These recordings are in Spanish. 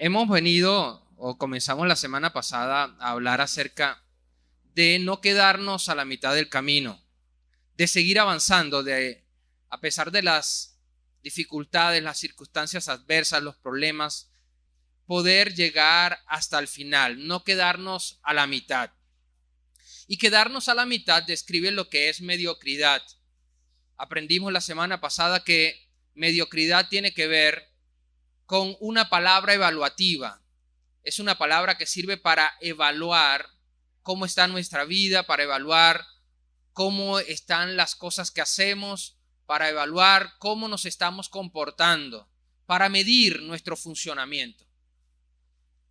Hemos venido o comenzamos la semana pasada a hablar acerca de no quedarnos a la mitad del camino, de seguir avanzando, a pesar de las dificultades, las circunstancias adversas, los problemas, poder llegar hasta el final, no quedarnos a la mitad. Y quedarnos a la mitad describe lo que es mediocridad. Aprendimos la semana pasada que mediocridad tiene que ver con una palabra evaluativa. Es una palabra que sirve para evaluar cómo está nuestra vida, para evaluar cómo están las cosas que hacemos, para evaluar cómo nos estamos comportando, para medir nuestro funcionamiento.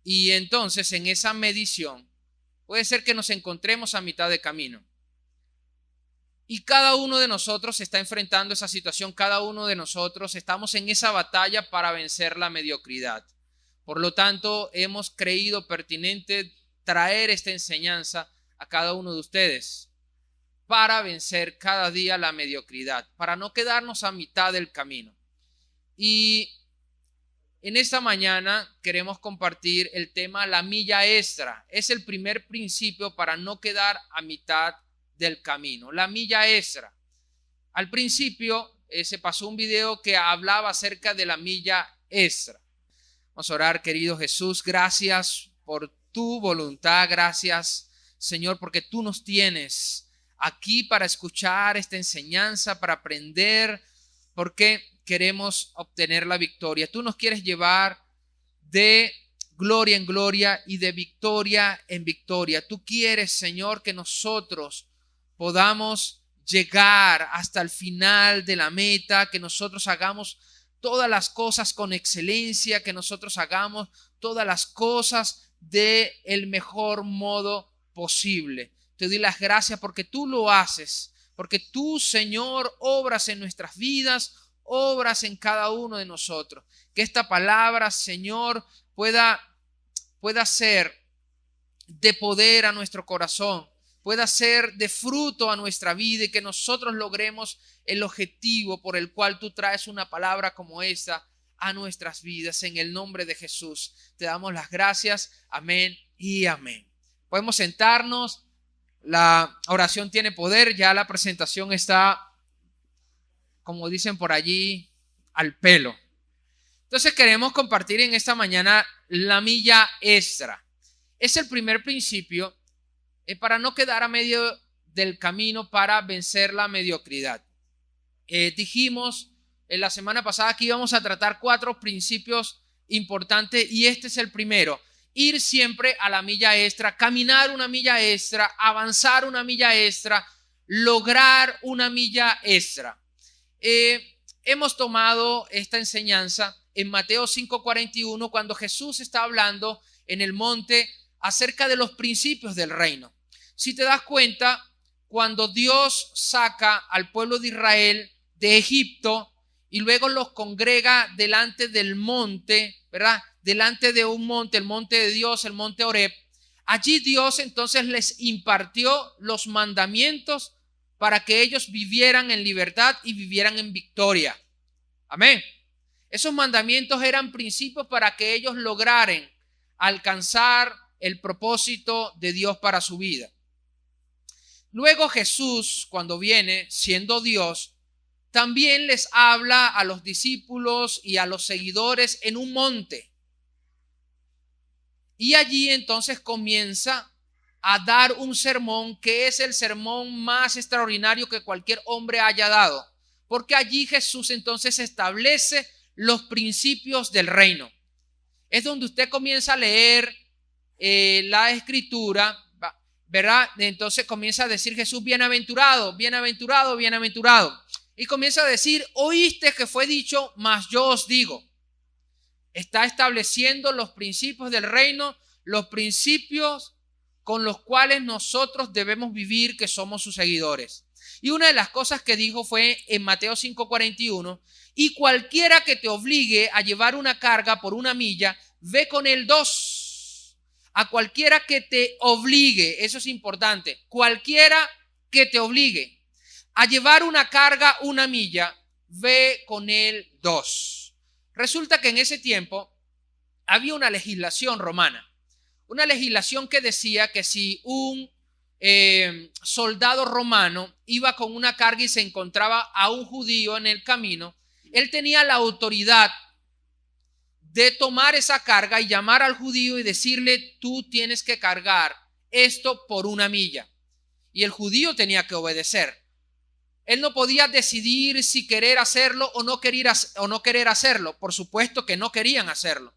Y entonces en esa medición puede ser que nos encontremos a mitad de camino. Y cada uno de nosotros está enfrentando esa situación, cada uno de nosotros estamos en esa batalla para vencer la mediocridad. Por lo tanto, hemos creído pertinente traer esta enseñanza a cada uno de ustedes para vencer cada día la mediocridad, para no quedarnos a mitad del camino. Y en esta mañana queremos compartir el tema la milla extra. Es el primer principio para no quedar a mitad del camino, la milla extra. Al principio se pasó un video que hablaba acerca de la milla extra. Vamos a orar, querido Jesús, gracias por tu voluntad, gracias, Señor, porque tú nos tienes aquí para escuchar esta enseñanza, para aprender, porque queremos obtener la victoria. Tú nos quieres llevar de gloria en gloria y de victoria en victoria. Tú quieres, Señor, que nosotros podamos llegar hasta el final de la meta, que nosotros hagamos todas las cosas con excelencia, que nosotros hagamos todas las cosas de el mejor modo posible. Te doy las gracias porque tú lo haces, porque tú, Señor, obras en nuestras vidas, obras en cada uno de nosotros. Que esta palabra, Señor, pueda ser de poder a nuestro corazón, pueda ser de fruto a nuestra vida y que nosotros logremos el objetivo por el cual tú traes una palabra como esta a nuestras vidas. En el nombre de Jesús te damos las gracias. Amén y amén. Podemos sentarnos. La oración tiene poder. Ya la presentación está, como dicen por allí, al pelo. Entonces queremos compartir en esta mañana la milla extra. Es el primer principio para no quedar a medio del camino, para vencer la mediocridad. Dijimos en la semana pasada que íbamos a tratar 4 principios importantes y este es el primero. Ir siempre a la milla extra, caminar una milla extra, avanzar una milla extra, lograr una milla extra. Hemos tomado esta enseñanza en Mateo 5:41 cuando Jesús está hablando en el monte acerca de los principios del reino. Si te das cuenta, cuando Dios saca al pueblo de Israel de Egipto y luego los congrega delante del monte, ¿verdad? Delante de un monte, el monte de Dios, el monte Horeb, allí Dios entonces les impartió los mandamientos para que ellos vivieran en libertad y vivieran en victoria. Amén. Esos mandamientos eran principios para que ellos lograran alcanzar el propósito de Dios para su vida. Luego Jesús, cuando viene siendo Dios, también les habla a los discípulos y a los seguidores en un monte. Y allí entonces comienza a dar un sermón que es el sermón más extraordinario que cualquier hombre haya dado. Porque allí Jesús entonces establece los principios del reino. Es donde usted comienza a leer la escritura, ¿verdad? Entonces comienza a decir Jesús, bienaventurado, bienaventurado, bienaventurado. Y comienza a decir, oíste que fue dicho, mas yo os digo. Está estableciendo los principios del reino, los principios con los cuales nosotros debemos vivir, que somos sus seguidores. Y una de las cosas que dijo fue en Mateo 5:41, y cualquiera que te obligue a llevar una carga por una milla, ve con él 2. A cualquiera que te obligue, eso es importante, cualquiera que te obligue a llevar una carga una milla, ve con él 2. Resulta que en ese tiempo había una legislación romana, una legislación que decía que si un soldado romano iba con una carga y se encontraba a un judío en el camino, él tenía la autoridad de tomar esa carga y llamar al judío y decirle: tú tienes que cargar esto por 1 milla. Y el judío tenía que obedecer. Él no podía decidir si querer hacerlo o no querer hacerlo. Por supuesto que no querían hacerlo,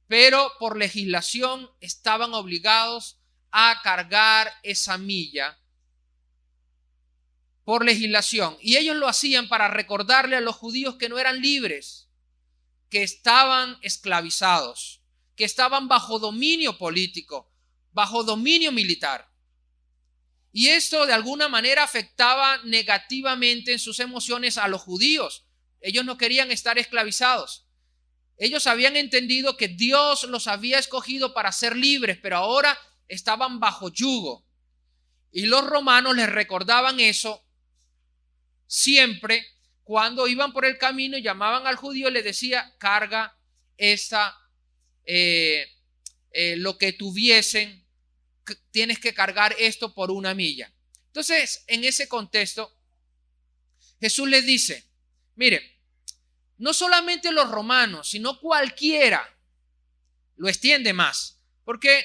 pero por legislación estaban obligados a cargar esa milla por legislación. Y ellos lo hacían para recordarle a los judíos que no eran libres, que estaban esclavizados, que estaban bajo dominio político, bajo dominio militar. Y esto de alguna manera afectaba negativamente en sus emociones a los judíos. Ellos no querían estar esclavizados. Ellos habían entendido que Dios los había escogido para ser libres, pero ahora estaban bajo yugo. Y los romanos les recordaban eso siempre cuando iban por el camino y llamaban al judío, le decía: carga lo que tuviesen, tienes que cargar esto por 1 milla. Entonces, en ese contexto, Jesús les dice: mire, no solamente los romanos, sino cualquiera lo extiende más, porque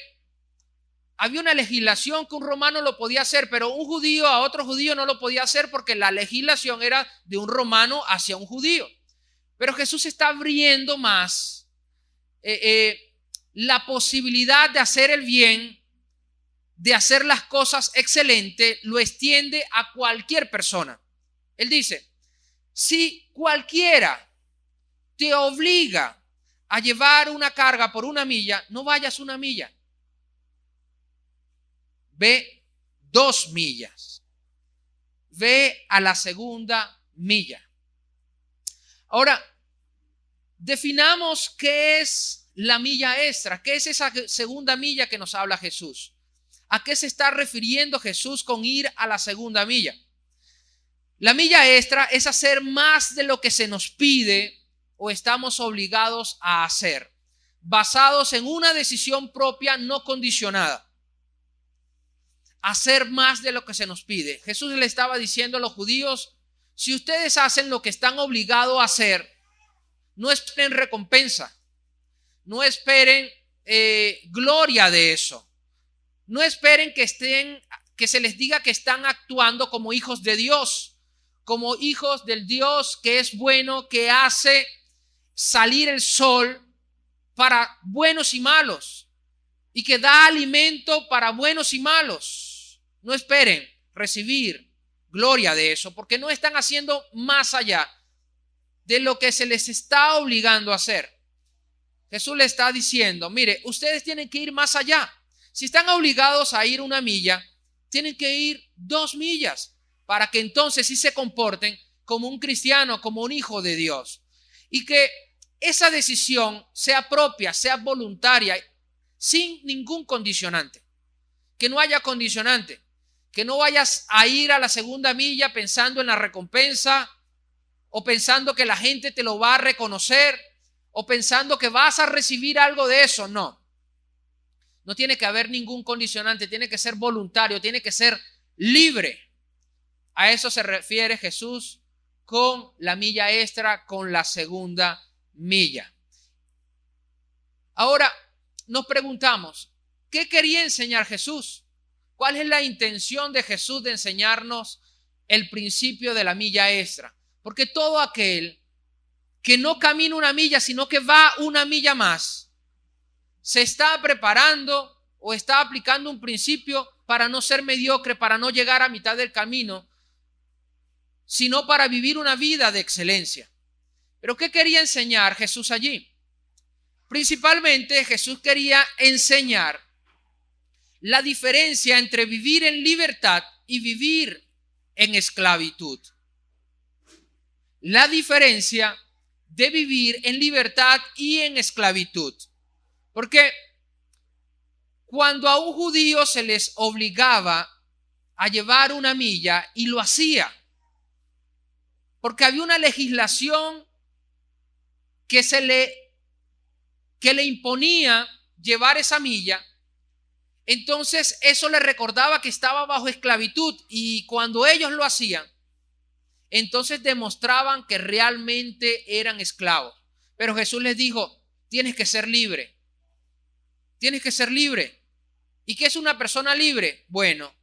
había una legislación que un romano lo podía hacer, pero un judío a otro judío no lo podía hacer porque la legislación era de un romano hacia un judío. Pero Jesús está abriendo más la posibilidad de hacer el bien, de hacer las cosas excelentes, lo extiende a cualquier persona. Él dice: si cualquiera te obliga a llevar una carga por 1 milla, no vayas 1 milla. Ve 2 millas. Ve a la 2ª milla. Ahora, definamos qué es la milla extra. ¿Qué es esa 2ª milla que nos habla Jesús? ¿A qué se está refiriendo Jesús con ir a la 2ª milla? La milla extra es hacer más de lo que se nos pide o estamos obligados a hacer, basados en una decisión propia no condicionada. Hacer más de lo que se nos pide. Jesús le estaba diciendo a los judíos: si ustedes hacen lo que están obligados a hacer, no esperen recompensa, no esperen gloria de eso, no esperen que se les diga que están actuando como hijos de Dios, como hijos del Dios que es bueno, que hace salir el sol para buenos y malos y que da alimento para buenos y malos. No esperen recibir gloria de eso, porque no están haciendo más allá de lo que se les está obligando a hacer. Jesús le está diciendo: mire, ustedes tienen que ir más allá. Si están obligados a ir 1 milla, tienen que ir 2 millas para que entonces sí se comporten como un cristiano, como un hijo de Dios. Y que esa decisión sea propia, sea voluntaria, sin ningún condicionante. Que no haya condicionante. Que no vayas a ir a la 2ª milla pensando en la recompensa, o pensando que la gente te lo va a reconocer, o pensando que vas a recibir algo de eso. No tiene que haber ningún condicionante, tiene que ser voluntario, tiene que ser libre. A eso se refiere Jesús con la milla extra, con la 2ª milla. Ahora nos preguntamos: ¿qué quería enseñar Jesús? ¿Cuál es la intención de Jesús de enseñarnos el principio de la milla extra? Porque todo aquel que no camina 1 milla, sino que va 1 milla más, se está preparando o está aplicando un principio para no ser mediocre, para no llegar a mitad del camino, sino para vivir una vida de excelencia. ¿Pero qué quería enseñar Jesús allí? Principalmente Jesús quería enseñar la diferencia entre vivir en libertad y vivir en esclavitud. La diferencia de vivir en libertad y en esclavitud. Porque cuando a un judío se les obligaba a llevar 1 milla, y lo hacía, porque había una legislación que se le que le imponía llevar esa milla, entonces eso le recordaba que estaba bajo esclavitud, y cuando ellos lo hacían, entonces demostraban que realmente eran esclavos. Pero Jesús les dijo, tienes que ser libre. Tienes que ser libre. ¿Y qué es una persona libre? Bueno,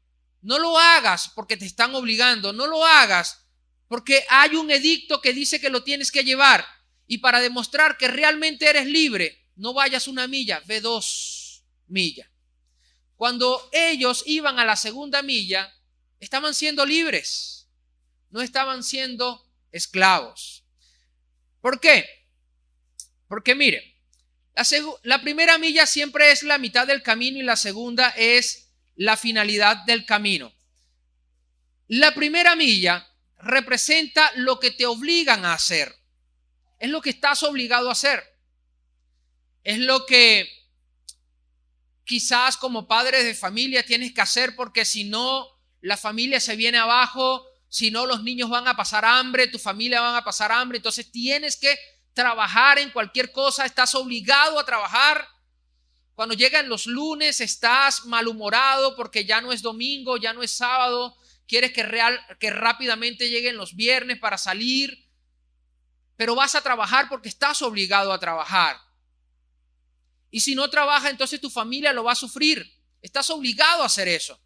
no lo hagas porque te están obligando. No lo hagas porque hay un edicto que dice que lo tienes que llevar. Y para demostrar que realmente eres libre, no vayas 1 milla, ve 2 millas. Cuando ellos iban a la 2ª milla, estaban siendo libres. No estaban siendo esclavos. ¿Por qué? Porque mire, la primera milla siempre es la mitad del camino y la segunda es la finalidad del camino. La primera milla representa lo que te obligan a hacer. Es lo que estás obligado a hacer. Es lo que quizás como padres de familia tienes que hacer, porque si no, la familia se viene abajo. Si no, los niños van a pasar hambre, tu familia van a pasar hambre. Entonces tienes que trabajar en cualquier cosa, estás obligado a trabajar. Cuando llegan los lunes estás malhumorado porque ya no es domingo, ya no es sábado. Quieres que rápidamente lleguen los viernes para salir, pero vas a trabajar porque estás obligado a trabajar. Y si no trabajas, entonces tu familia lo va a sufrir. Estás obligado a hacer eso.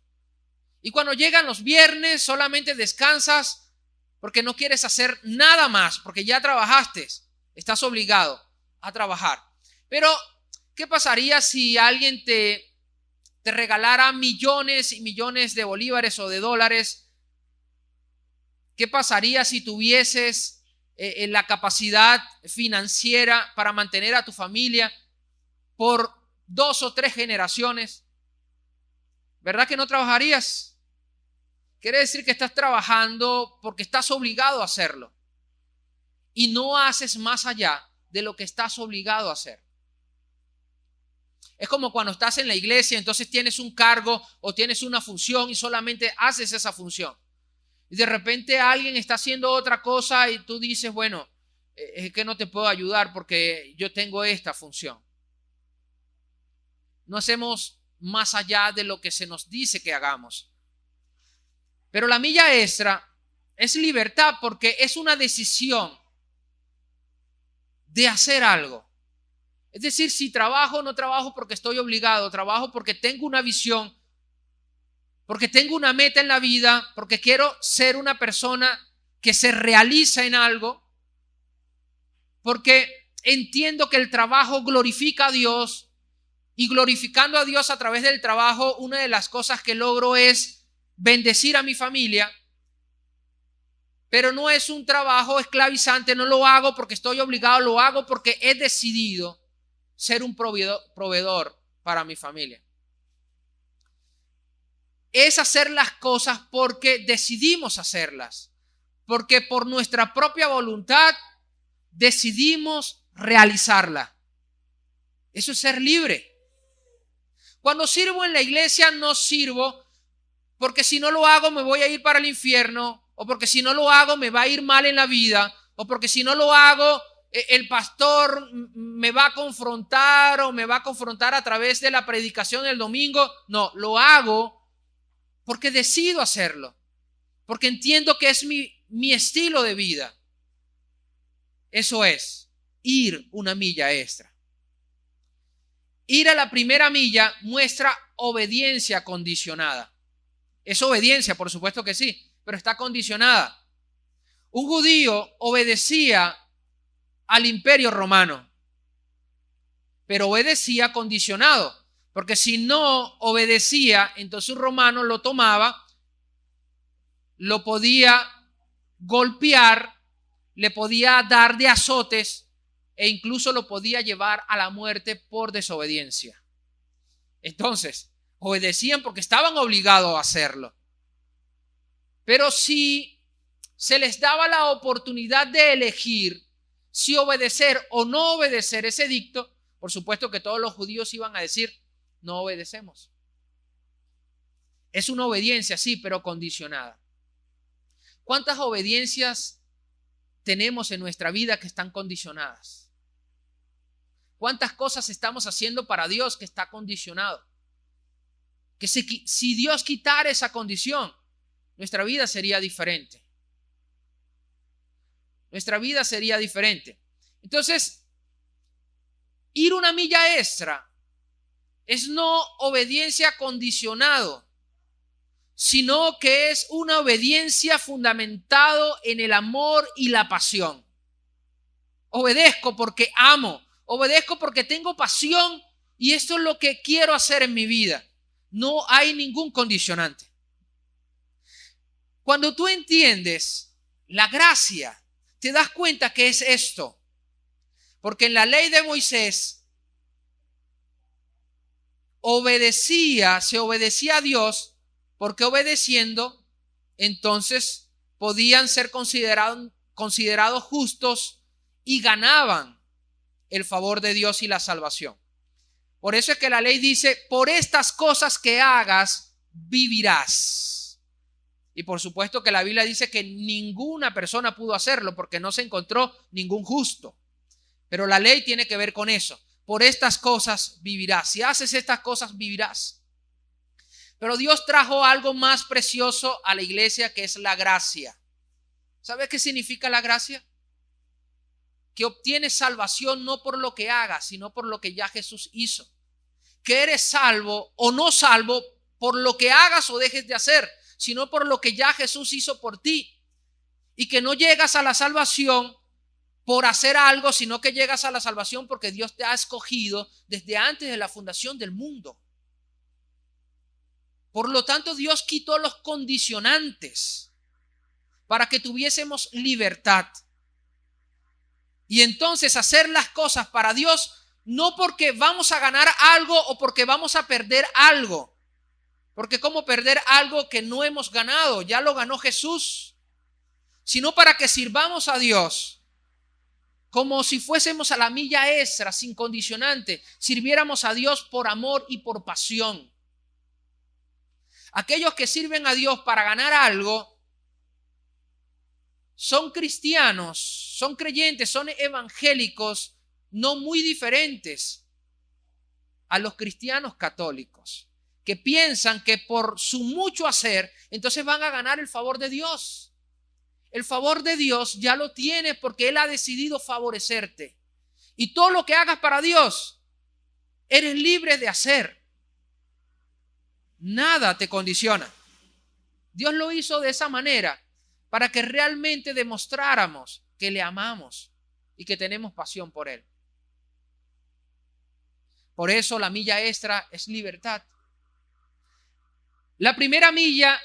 Y cuando llegan los viernes solamente descansas porque no quieres hacer nada más, porque ya trabajaste. Estás obligado a trabajar. Pero, ¿qué pasaría si alguien te regalara millones y millones de bolívares o de dólares? ¿Qué pasaría si tuvieses la capacidad financiera para mantener a tu familia por 2 o 3 generaciones? ¿Verdad que no trabajarías? Quiere decir que estás trabajando porque estás obligado a hacerlo. Y no haces más allá de lo que estás obligado a hacer. Es como cuando estás en la iglesia, entonces tienes un cargo o tienes una función y solamente haces esa función. Y de repente alguien está haciendo otra cosa y tú dices, bueno, es que no te puedo ayudar porque yo tengo esta función. No hacemos más allá de lo que se nos dice que hagamos. Pero la milla extra es libertad porque es una decisión de hacer algo. Es decir, si trabajo, no trabajo porque estoy obligado, trabajo porque tengo una visión, porque tengo una meta en la vida, porque quiero ser una persona que se realiza en algo, porque entiendo que el trabajo glorifica a Dios, y glorificando a Dios a través del trabajo, una de las cosas que logro es bendecir a mi familia. Pero no es un trabajo esclavizante, no lo hago porque estoy obligado, lo hago porque he decidido ser un proveedor para mi familia. Es hacer las cosas porque decidimos hacerlas, porque por nuestra propia voluntad decidimos realizarla. Eso es ser libre. Cuando sirvo en la iglesia, no sirvo porque si no lo hago me voy a ir para el infierno, o porque si no lo hago me va a ir mal en la vida, o porque si no lo hago el pastor me va a confrontar o me va a confrontar a través de la predicación el domingo. No, lo hago porque decido hacerlo, porque entiendo que es mi estilo de vida. Eso es ir 1 milla extra. Ir a la primera milla muestra obediencia condicionada. Es obediencia, por supuesto que sí, pero está condicionada. Un judío obedecía al imperio romano, pero obedecía condicionado, porque si no obedecía, entonces un romano lo tomaba, lo podía golpear, le podía dar de azotes e incluso lo podía llevar a la muerte por desobediencia. Entonces, obedecían porque estaban obligados a hacerlo. Pero si se les daba la oportunidad de elegir si obedecer o no obedecer ese edicto, por supuesto que todos los judíos iban a decir, no obedecemos. Es una obediencia, sí, pero condicionada. ¿Cuántas obediencias tenemos en nuestra vida que están condicionadas? ¿Cuántas cosas estamos haciendo para Dios que está condicionado? Que si Dios quitara esa condición, nuestra vida sería diferente. Nuestra vida sería diferente. Entonces, ir una milla extra es no obediencia condicionado, sino que es una obediencia fundamentado en el amor y la pasión. Obedezco porque amo, obedezco porque tengo pasión y esto es lo que quiero hacer en mi vida. No hay ningún condicionante. Cuando tú entiendes la gracia, te das cuenta que es esto. Porque en la ley de Moisés se obedecía a Dios, porque obedeciendo, entonces podían ser considerados justos y ganaban el favor de Dios y la salvación. Por eso es que la ley dice, por estas cosas que hagas, vivirás. Y por supuesto que la Biblia dice que ninguna persona pudo hacerlo porque no se encontró ningún justo. Pero la ley tiene que ver con eso. Por estas cosas vivirás. Si haces estas cosas, vivirás. Pero Dios trajo algo más precioso a la iglesia, que es la gracia. ¿Sabes qué significa la gracia? Que obtienes salvación no por lo que hagas, sino por lo que ya Jesús hizo. Que eres salvo o no salvo por lo que hagas o dejes de hacer, sino por lo que ya Jesús hizo por ti. Y que no llegas a la salvación por hacer algo, sino que llegas a la salvación porque Dios te ha escogido desde antes de la fundación del mundo. Por lo tanto, Dios quitó los condicionantes para que tuviésemos libertad. Y entonces hacer las cosas para Dios, no porque vamos a ganar algo o porque vamos a perder algo. Porque ¿cómo perder algo que no hemos ganado? Ya lo ganó Jesús. Sino para que sirvamos a Dios como si fuésemos a la milla extra, sin condicionante. Sirviéramos a Dios por amor y por pasión. Aquellos que sirven a Dios para ganar algo son cristianos, son creyentes, son evangélicos, no muy diferentes a los cristianos católicos, que piensan que por su mucho hacer, entonces van a ganar el favor de Dios. El favor de Dios ya lo tienes porque Él ha decidido favorecerte. Y todo lo que hagas para Dios, eres libre de hacer. Nada te condiciona. Dios lo hizo de esa manera para que realmente demostráramos que le amamos y que tenemos pasión por Él. Por eso la milla extra es libertad. La primera milla,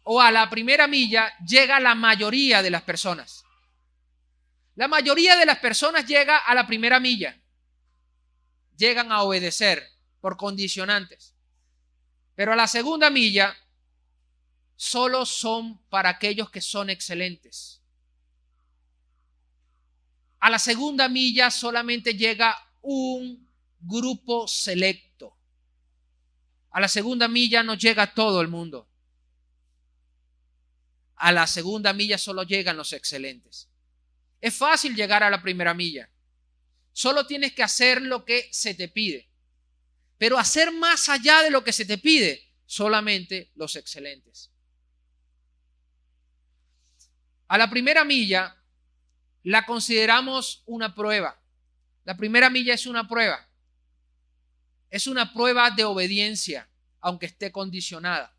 o a la primera milla, llega la mayoría de las personas. La mayoría de las personas llega a la primera milla. Llegan a obedecer por condicionantes. Pero a la segunda milla solo son para aquellos que son excelentes. A la segunda milla solamente llega un grupo selecto. A la segunda milla no llega todo el mundo. A la segunda milla solo llegan los excelentes. Es fácil llegar a la primera milla. Solo tienes que hacer lo que se te pide. Pero hacer más allá de lo que se te pide, solamente los excelentes. A la primera milla la consideramos una prueba. La primera milla es una prueba. Es una prueba de obediencia, aunque esté condicionada.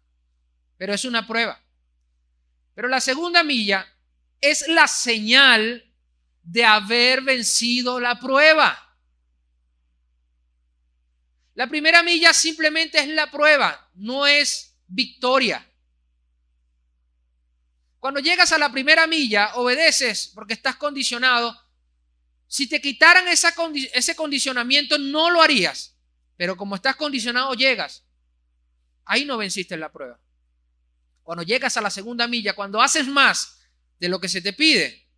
Pero es una prueba. Pero la segunda milla es la señal de haber vencido la prueba. La primera milla simplemente es la prueba, no es victoria. Cuando llegas a la primera milla, obedeces porque estás condicionado. Si te quitaran ese condicionamiento, no lo harías. Pero como estás condicionado, llegas. Ahí no venciste la prueba. Cuando llegas a la segunda milla, cuando haces más de lo que se te pide,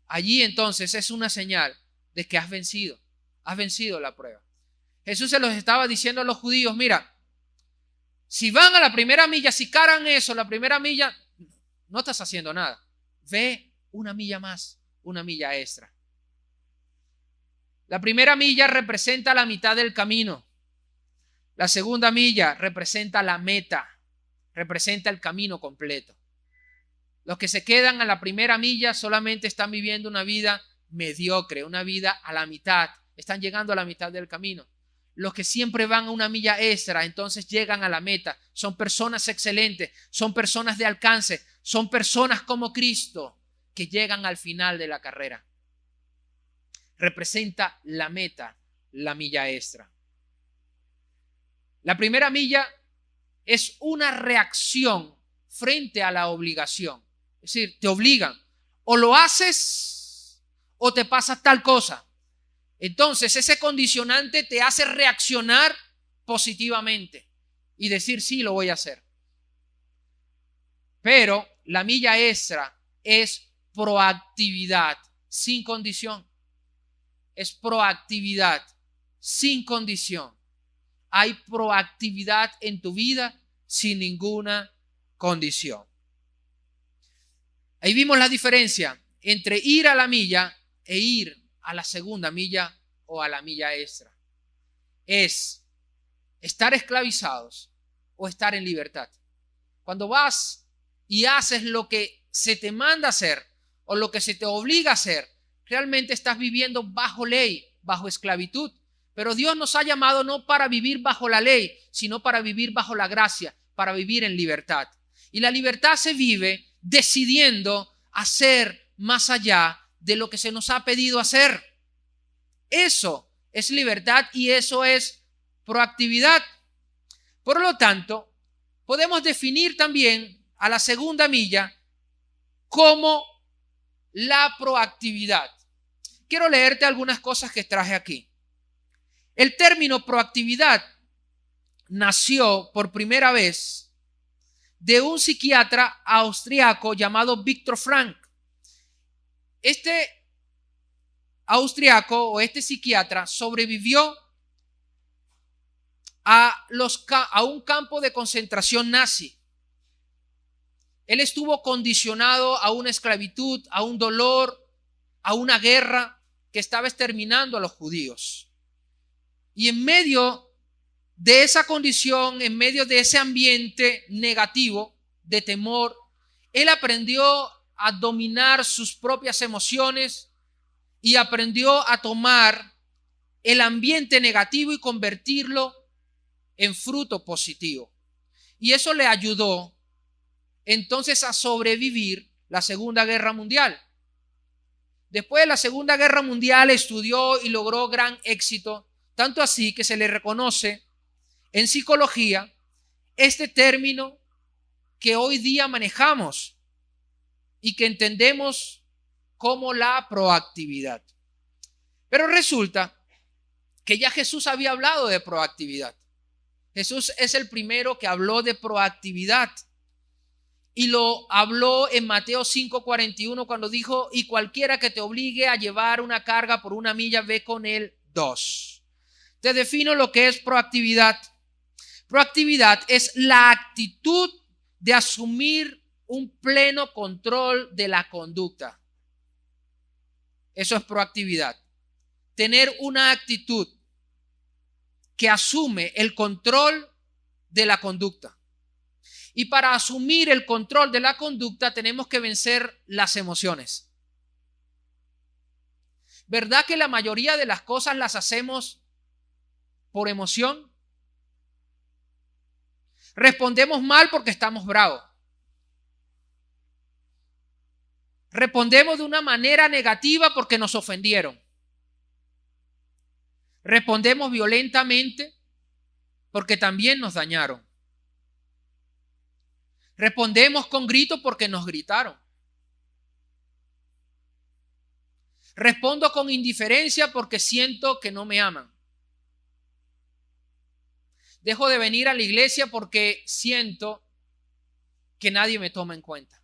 allí entonces es una señal de que has vencido la prueba. Jesús se los estaba diciendo a los judíos, mira, si van a la primera milla, si cargan eso, la primera milla, no estás haciendo nada. Ve una milla más, una milla extra. La primera milla representa la mitad del camino. La segunda milla representa la meta, representa el camino completo. Los que se quedan a la primera milla solamente están viviendo una vida mediocre, una vida a la mitad, están llegando a la mitad del camino. Los que siempre van a una milla extra, entonces llegan a la meta. Son personas excelentes, son personas de alcance, son personas como Cristo que llegan al final de la carrera. Representa la meta, la milla extra. La primera milla es una reacción frente a la obligación. Es decir, te obligan. O lo haces o te pasa tal cosa. Entonces ese condicionante te hace reaccionar positivamente y decir sí, lo voy a hacer. Pero la milla extra es proactividad sin condición. Es proactividad sin condición. Hay proactividad en tu vida sin ninguna condición. Ahí vimos la diferencia entre ir a la milla e ir a la segunda milla o a la milla extra. Es estar esclavizados o estar en libertad. Cuando vas y haces lo que se te manda hacer o lo que se te obliga a hacer, realmente estás viviendo bajo ley, bajo esclavitud. Pero Dios nos ha llamado no para vivir bajo la ley, sino para vivir bajo la gracia, para vivir en libertad. Y la libertad se vive decidiendo hacer más allá de lo que se nos ha pedido hacer. Eso es libertad y eso es proactividad. Por lo tanto, podemos definir también a la segunda milla como la proactividad. Quiero leerte algunas cosas que traje aquí. El término proactividad nació por primera vez de un psiquiatra austriaco llamado Viktor Frankl. Este austriaco o este psiquiatra sobrevivió a un campo de concentración nazi. Él estuvo condicionado a una esclavitud, a un dolor, a una guerra que estaba exterminando a los judíos. Y en medio de esa condición, en medio de ese ambiente negativo, de temor, él aprendió a dominar sus propias emociones y aprendió a tomar el ambiente negativo y convertirlo en fruto positivo. Y eso le ayudó entonces a sobrevivir la Segunda Guerra Mundial. Después de la Segunda Guerra Mundial estudió y logró gran éxito, tanto así que se le reconoce en psicología este término que hoy día manejamos y que entendemos como la proactividad. Pero resulta que ya Jesús había hablado de proactividad. Jesús es el primero que habló de proactividad y lo habló en Mateo 5:41 cuando dijo: y cualquiera que te obligue a llevar una carga por una milla, ve con él 2. Te defino lo que es proactividad. Proactividad es la actitud de asumir un pleno control de la conducta. Eso es proactividad. Tener una actitud que asume el control de la conducta. Y para asumir el control de la conducta tenemos que vencer las emociones. ¿Verdad que la mayoría de las cosas las hacemos por emoción? Respondemos mal porque estamos bravos. Respondemos de una manera negativa porque nos ofendieron. Respondemos violentamente porque también nos dañaron. Respondemos con gritos porque nos gritaron. Respondo con indiferencia porque siento que no me aman. Dejo de venir a la iglesia porque siento que nadie me toma en cuenta.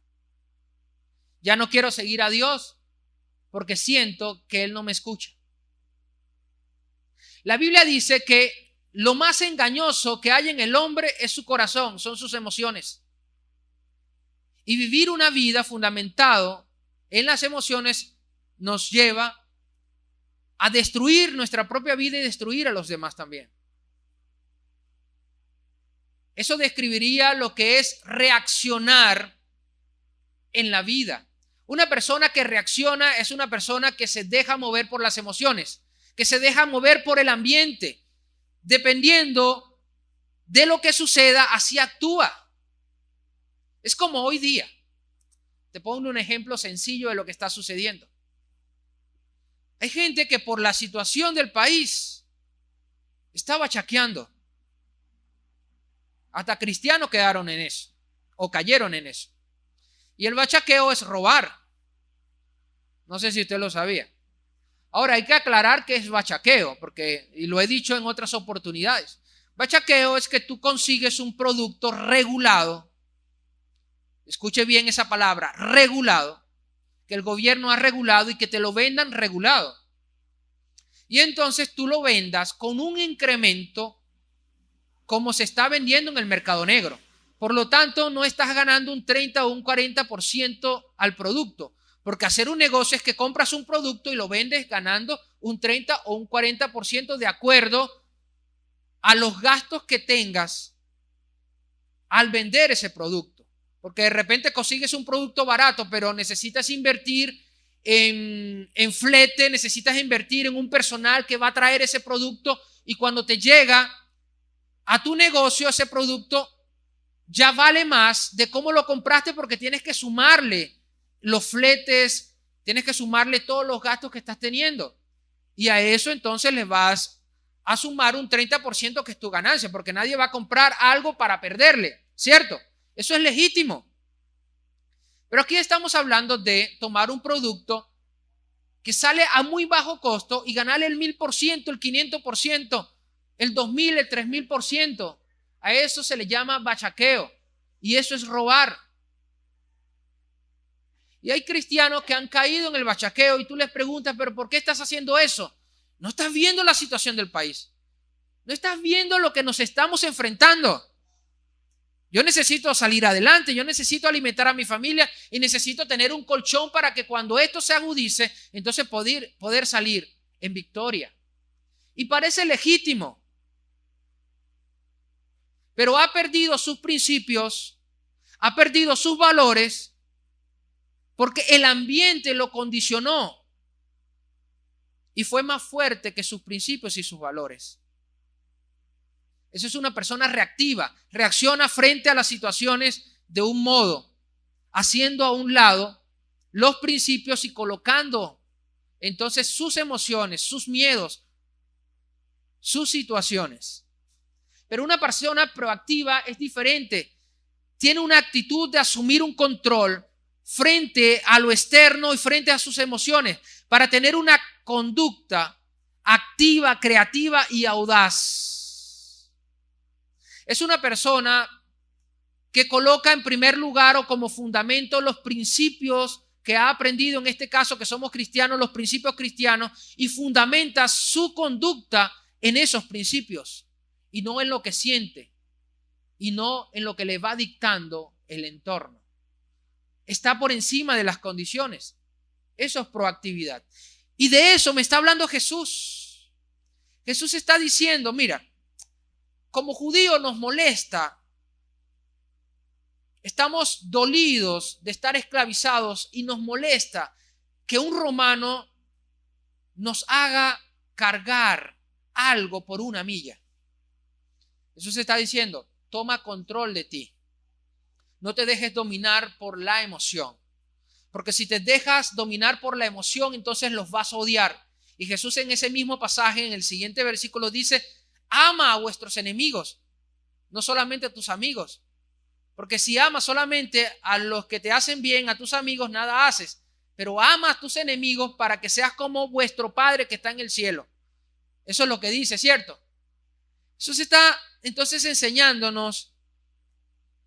Ya no quiero seguir a Dios porque siento que Él no me escucha. La Biblia dice que lo más engañoso que hay en el hombre es su corazón, son sus emociones. Y vivir una vida fundamentado en las emociones nos lleva a destruir nuestra propia vida y destruir a los demás también. Eso describiría lo que es reaccionar en la vida. Una persona que reacciona es una persona que se deja mover por las emociones, que se deja mover por el ambiente. Dependiendo de lo que suceda, así actúa. Es como hoy día. Te pongo un ejemplo sencillo de lo que está sucediendo. Hay gente que por la situación del país está bachaqueando. Hasta cristianos quedaron en eso o cayeron en eso. Y el bachaqueo es robar. No sé si usted lo sabía. Ahora hay que aclarar qué es bachaqueo, porque, y lo he dicho en otras oportunidades, bachaqueo es que tú consigues un producto regulado, escuche bien esa palabra, regulado, que el gobierno ha regulado y que te lo vendan regulado. Y entonces tú lo vendas con un incremento como se está vendiendo en el mercado negro. Por lo tanto, no estás ganando un 30 o un 40% al producto. Porque hacer un negocio es que compras un producto y lo vendes ganando un 30 o un 40% de acuerdo a los gastos que tengas al vender ese producto. Porque de repente consigues un producto barato, pero necesitas invertir en flete, necesitas invertir en un personal que va a traer ese producto y cuando te llega a tu negocio ese producto ya vale más de cómo lo compraste porque tienes que sumarle los fletes, tienes que sumarle todos los gastos que estás teniendo. Y a eso entonces le vas a sumar un 30% que es tu ganancia, porque nadie va a comprar algo para perderle, ¿cierto? Eso es legítimo. Pero aquí estamos hablando de tomar un producto que sale a muy bajo costo y ganarle el 1000%, el 500%, el 2000, el 3000%. A eso se le llama bachaqueo y eso es robar. Y hay cristianos que han caído en el bachaqueo y tú les preguntas, ¿pero por qué estás haciendo eso? No estás viendo la situación del país. No estás viendo lo que nos estamos enfrentando. Yo necesito salir adelante, yo necesito alimentar a mi familia y necesito tener un colchón para que cuando esto se agudice, entonces poder salir en victoria. Y parece legítimo, pero ha perdido sus principios, ha perdido sus valores, porque el ambiente lo condicionó y fue más fuerte que sus principios y sus valores. Eso es una persona reactiva, reacciona frente a las situaciones de un modo, haciendo a un lado los principios y colocando entonces sus emociones, sus miedos, sus situaciones. Pero una persona proactiva es diferente, tiene una actitud de asumir un control frente a lo externo y frente a sus emociones para tener una conducta activa, creativa y audaz. Es una persona que coloca en primer lugar o como fundamento los principios que ha aprendido, en este caso que somos cristianos, los principios cristianos, y fundamenta su conducta en esos principios y no en lo que siente y no en lo que le va dictando el entorno. Está por encima de las condiciones. Eso es proactividad. Y de eso me está hablando Jesús. Jesús está diciendo, mira, como judíos nos molesta, estamos dolidos de estar esclavizados y nos molesta que un romano nos haga cargar algo por una milla. Jesús está diciendo, toma control de ti. No te dejes dominar por la emoción. Porque si te dejas dominar por la emoción, entonces los vas a odiar. Y Jesús en ese mismo pasaje, en el siguiente versículo, dice, ama a vuestros enemigos, no solamente a tus amigos. Porque si amas solamente a los que te hacen bien, a tus amigos, nada haces. Pero ama a tus enemigos para que seas como vuestro Padre que está en el cielo. Eso es lo que dice, ¿cierto? Jesús está entonces enseñándonos,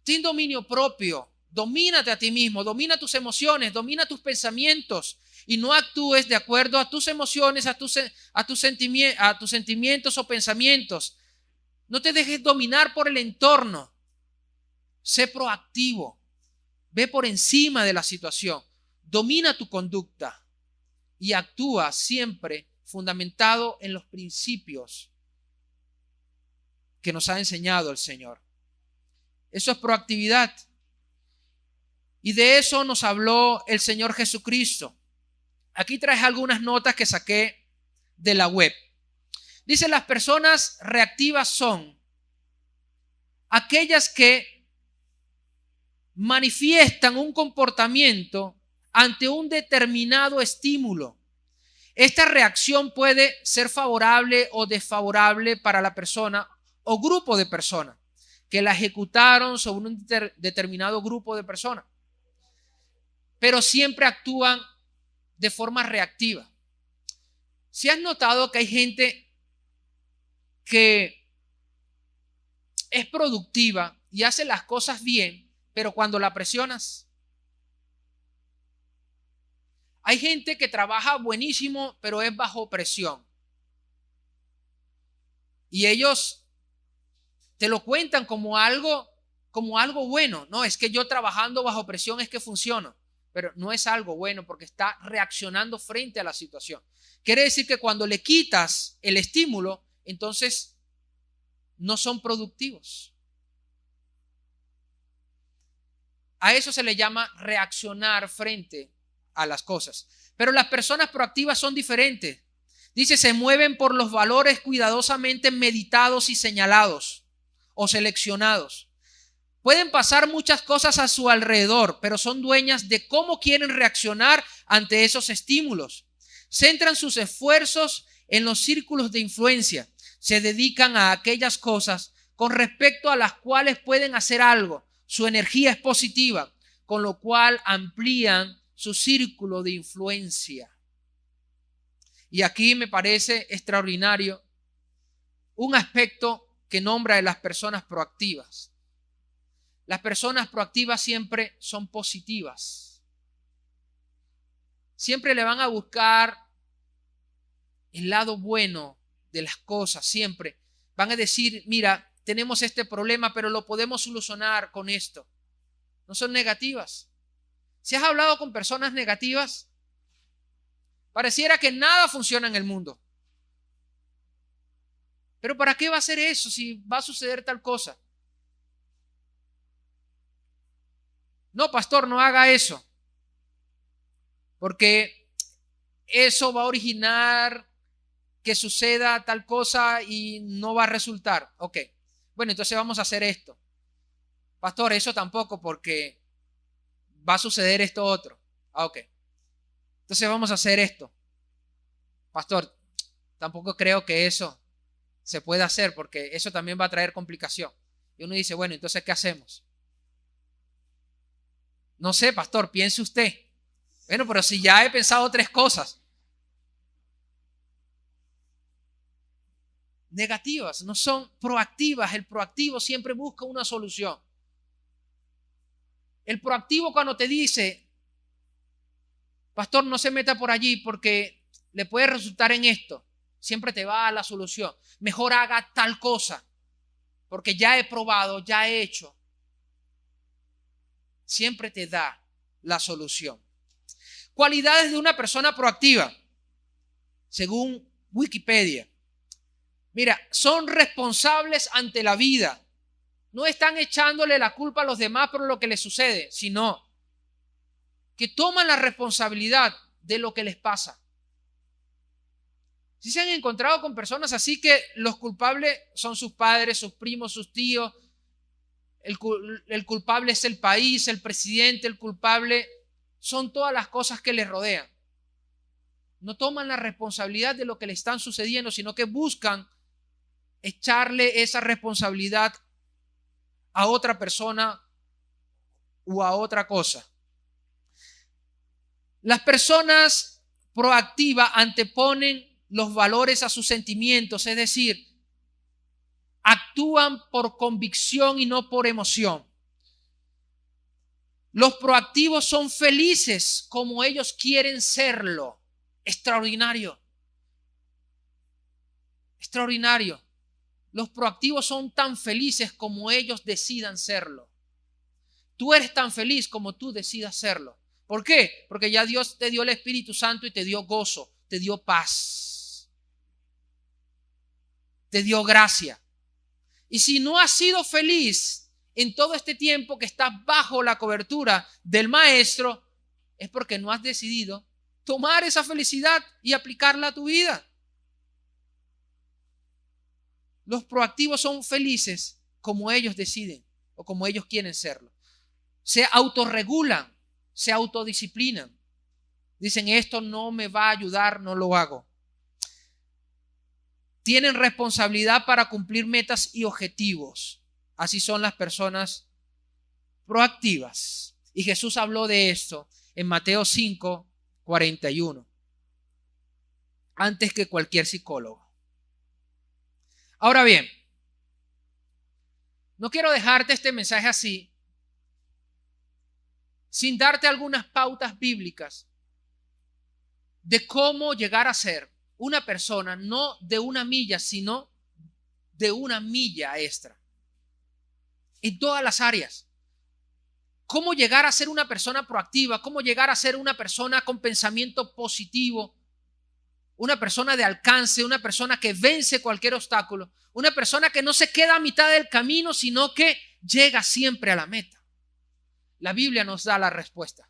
sin dominio propio, domínate a ti mismo, domina tus emociones, domina tus pensamientos y no actúes de acuerdo a tus emociones, a tus sentimientos o pensamientos. No te dejes dominar por el entorno. Sé proactivo. Ve por encima de la situación. Domina tu conducta y actúa siempre fundamentado en los principios que nos ha enseñado el Señor. Eso es proactividad. Y de eso nos habló el Señor Jesucristo. Aquí traje algunas notas que saqué de la web. Dice: las personas reactivas son aquellas que manifiestan un comportamiento ante un determinado estímulo. Esta reacción puede ser favorable o desfavorable para la persona o grupo de personas que la ejecutaron sobre un determinado grupo de personas, pero siempre actúan de forma reactiva. ¿Si has notado que hay gente que es productiva y hace las cosas bien, pero cuando la presionas? Hay gente que trabaja buenísimo, pero es bajo presión. Y ellos te lo cuentan como algo bueno. No, es que yo trabajando bajo presión es que funciona. Pero no es algo bueno porque está reaccionando frente a la situación. Quiere decir que cuando le quitas el estímulo, entonces no son productivos. A eso se le llama reaccionar frente a las cosas. Pero las personas proactivas son diferentes. Dice: se mueven por los valores cuidadosamente meditados y señalados o seleccionados. Pueden pasar muchas cosas a su alrededor, pero son dueñas de cómo quieren reaccionar ante esos estímulos. Centran sus esfuerzos en los círculos de influencia. Se dedican a aquellas cosas con respecto a las cuales pueden hacer algo. Su energía es positiva, con lo cual amplían su círculo de influencia. Y aquí me parece extraordinario un aspecto que nombra de las personas proactivas. Las personas proactivas siempre son positivas. Siempre le van a buscar el lado bueno de las cosas. Siempre van a decir: mira, tenemos este problema, pero lo podemos solucionar con esto. No son negativas. Si has hablado con personas negativas, pareciera que nada funciona en el mundo. Pero ¿para qué va a ser eso si va a suceder tal cosa? No, pastor, no haga eso, porque eso va a originar que suceda tal cosa y no va a resultar. Ok, bueno, entonces vamos a hacer esto. Pastor, eso tampoco, porque va a suceder esto otro. Ok, entonces vamos a hacer esto. Pastor, tampoco creo que eso se pueda hacer, porque eso también va a traer complicación. Y uno dice: bueno, entonces ¿qué hacemos? No sé, pastor, piense usted. Bueno, pero si ya he pensado 3 cosas. Negativas, no son proactivas. El proactivo siempre busca una solución. El proactivo, cuando te dice: pastor, no se meta por allí porque le puede resultar en esto, siempre te va a la solución. Mejor haga tal cosa, porque ya he probado, ya he hecho. Siempre te da la solución. Cualidades de una persona proactiva, según Wikipedia. Mira, son responsables ante la vida. No están echándole la culpa a los demás por lo que les sucede, sino que toman la responsabilidad de lo que les pasa. Si se han encontrado con personas así, que los culpables son sus padres, sus primos, sus tíos, el culpable es el país, el presidente, el culpable son todas las cosas que les rodean. No toman la responsabilidad de lo que le están sucediendo, sino que buscan echarle esa responsabilidad a otra persona o a otra cosa. Las personas proactivas anteponen los valores a sus sentimientos, es decir, actúan por convicción y no por emoción. Los proactivos son felices como ellos quieren serlo. Extraordinario. Extraordinario. Los proactivos son tan felices como ellos decidan serlo. Tú eres tan feliz como tú decidas serlo. ¿Por qué? Porque ya Dios te dio el Espíritu Santo y te dio gozo, te dio paz. te dio gracia. Y si no has sido feliz en todo este tiempo que estás bajo la cobertura del Maestro, es porque no has decidido tomar esa felicidad y aplicarla a tu vida. Los proactivos son felices como ellos deciden o como ellos quieren serlo. Se autorregulan, se autodisciplinan. Dicen, esto no me va a ayudar, no lo hago. Tienen responsabilidad para cumplir metas y objetivos. Así son las personas proactivas. Y Jesús habló de esto en Mateo 5:41. Antes que cualquier psicólogo. Ahora bien, no quiero dejarte este mensaje así, sin darte algunas pautas bíblicas de cómo llegar a ser una persona, no de una milla, sino de una milla extra. En todas las áreas. Cómo llegar a ser una persona proactiva, cómo llegar a ser una persona con pensamiento positivo, una persona de alcance, una persona que vence cualquier obstáculo, una persona que no se queda a mitad del camino, sino que llega siempre a la meta. La Biblia nos da la respuesta.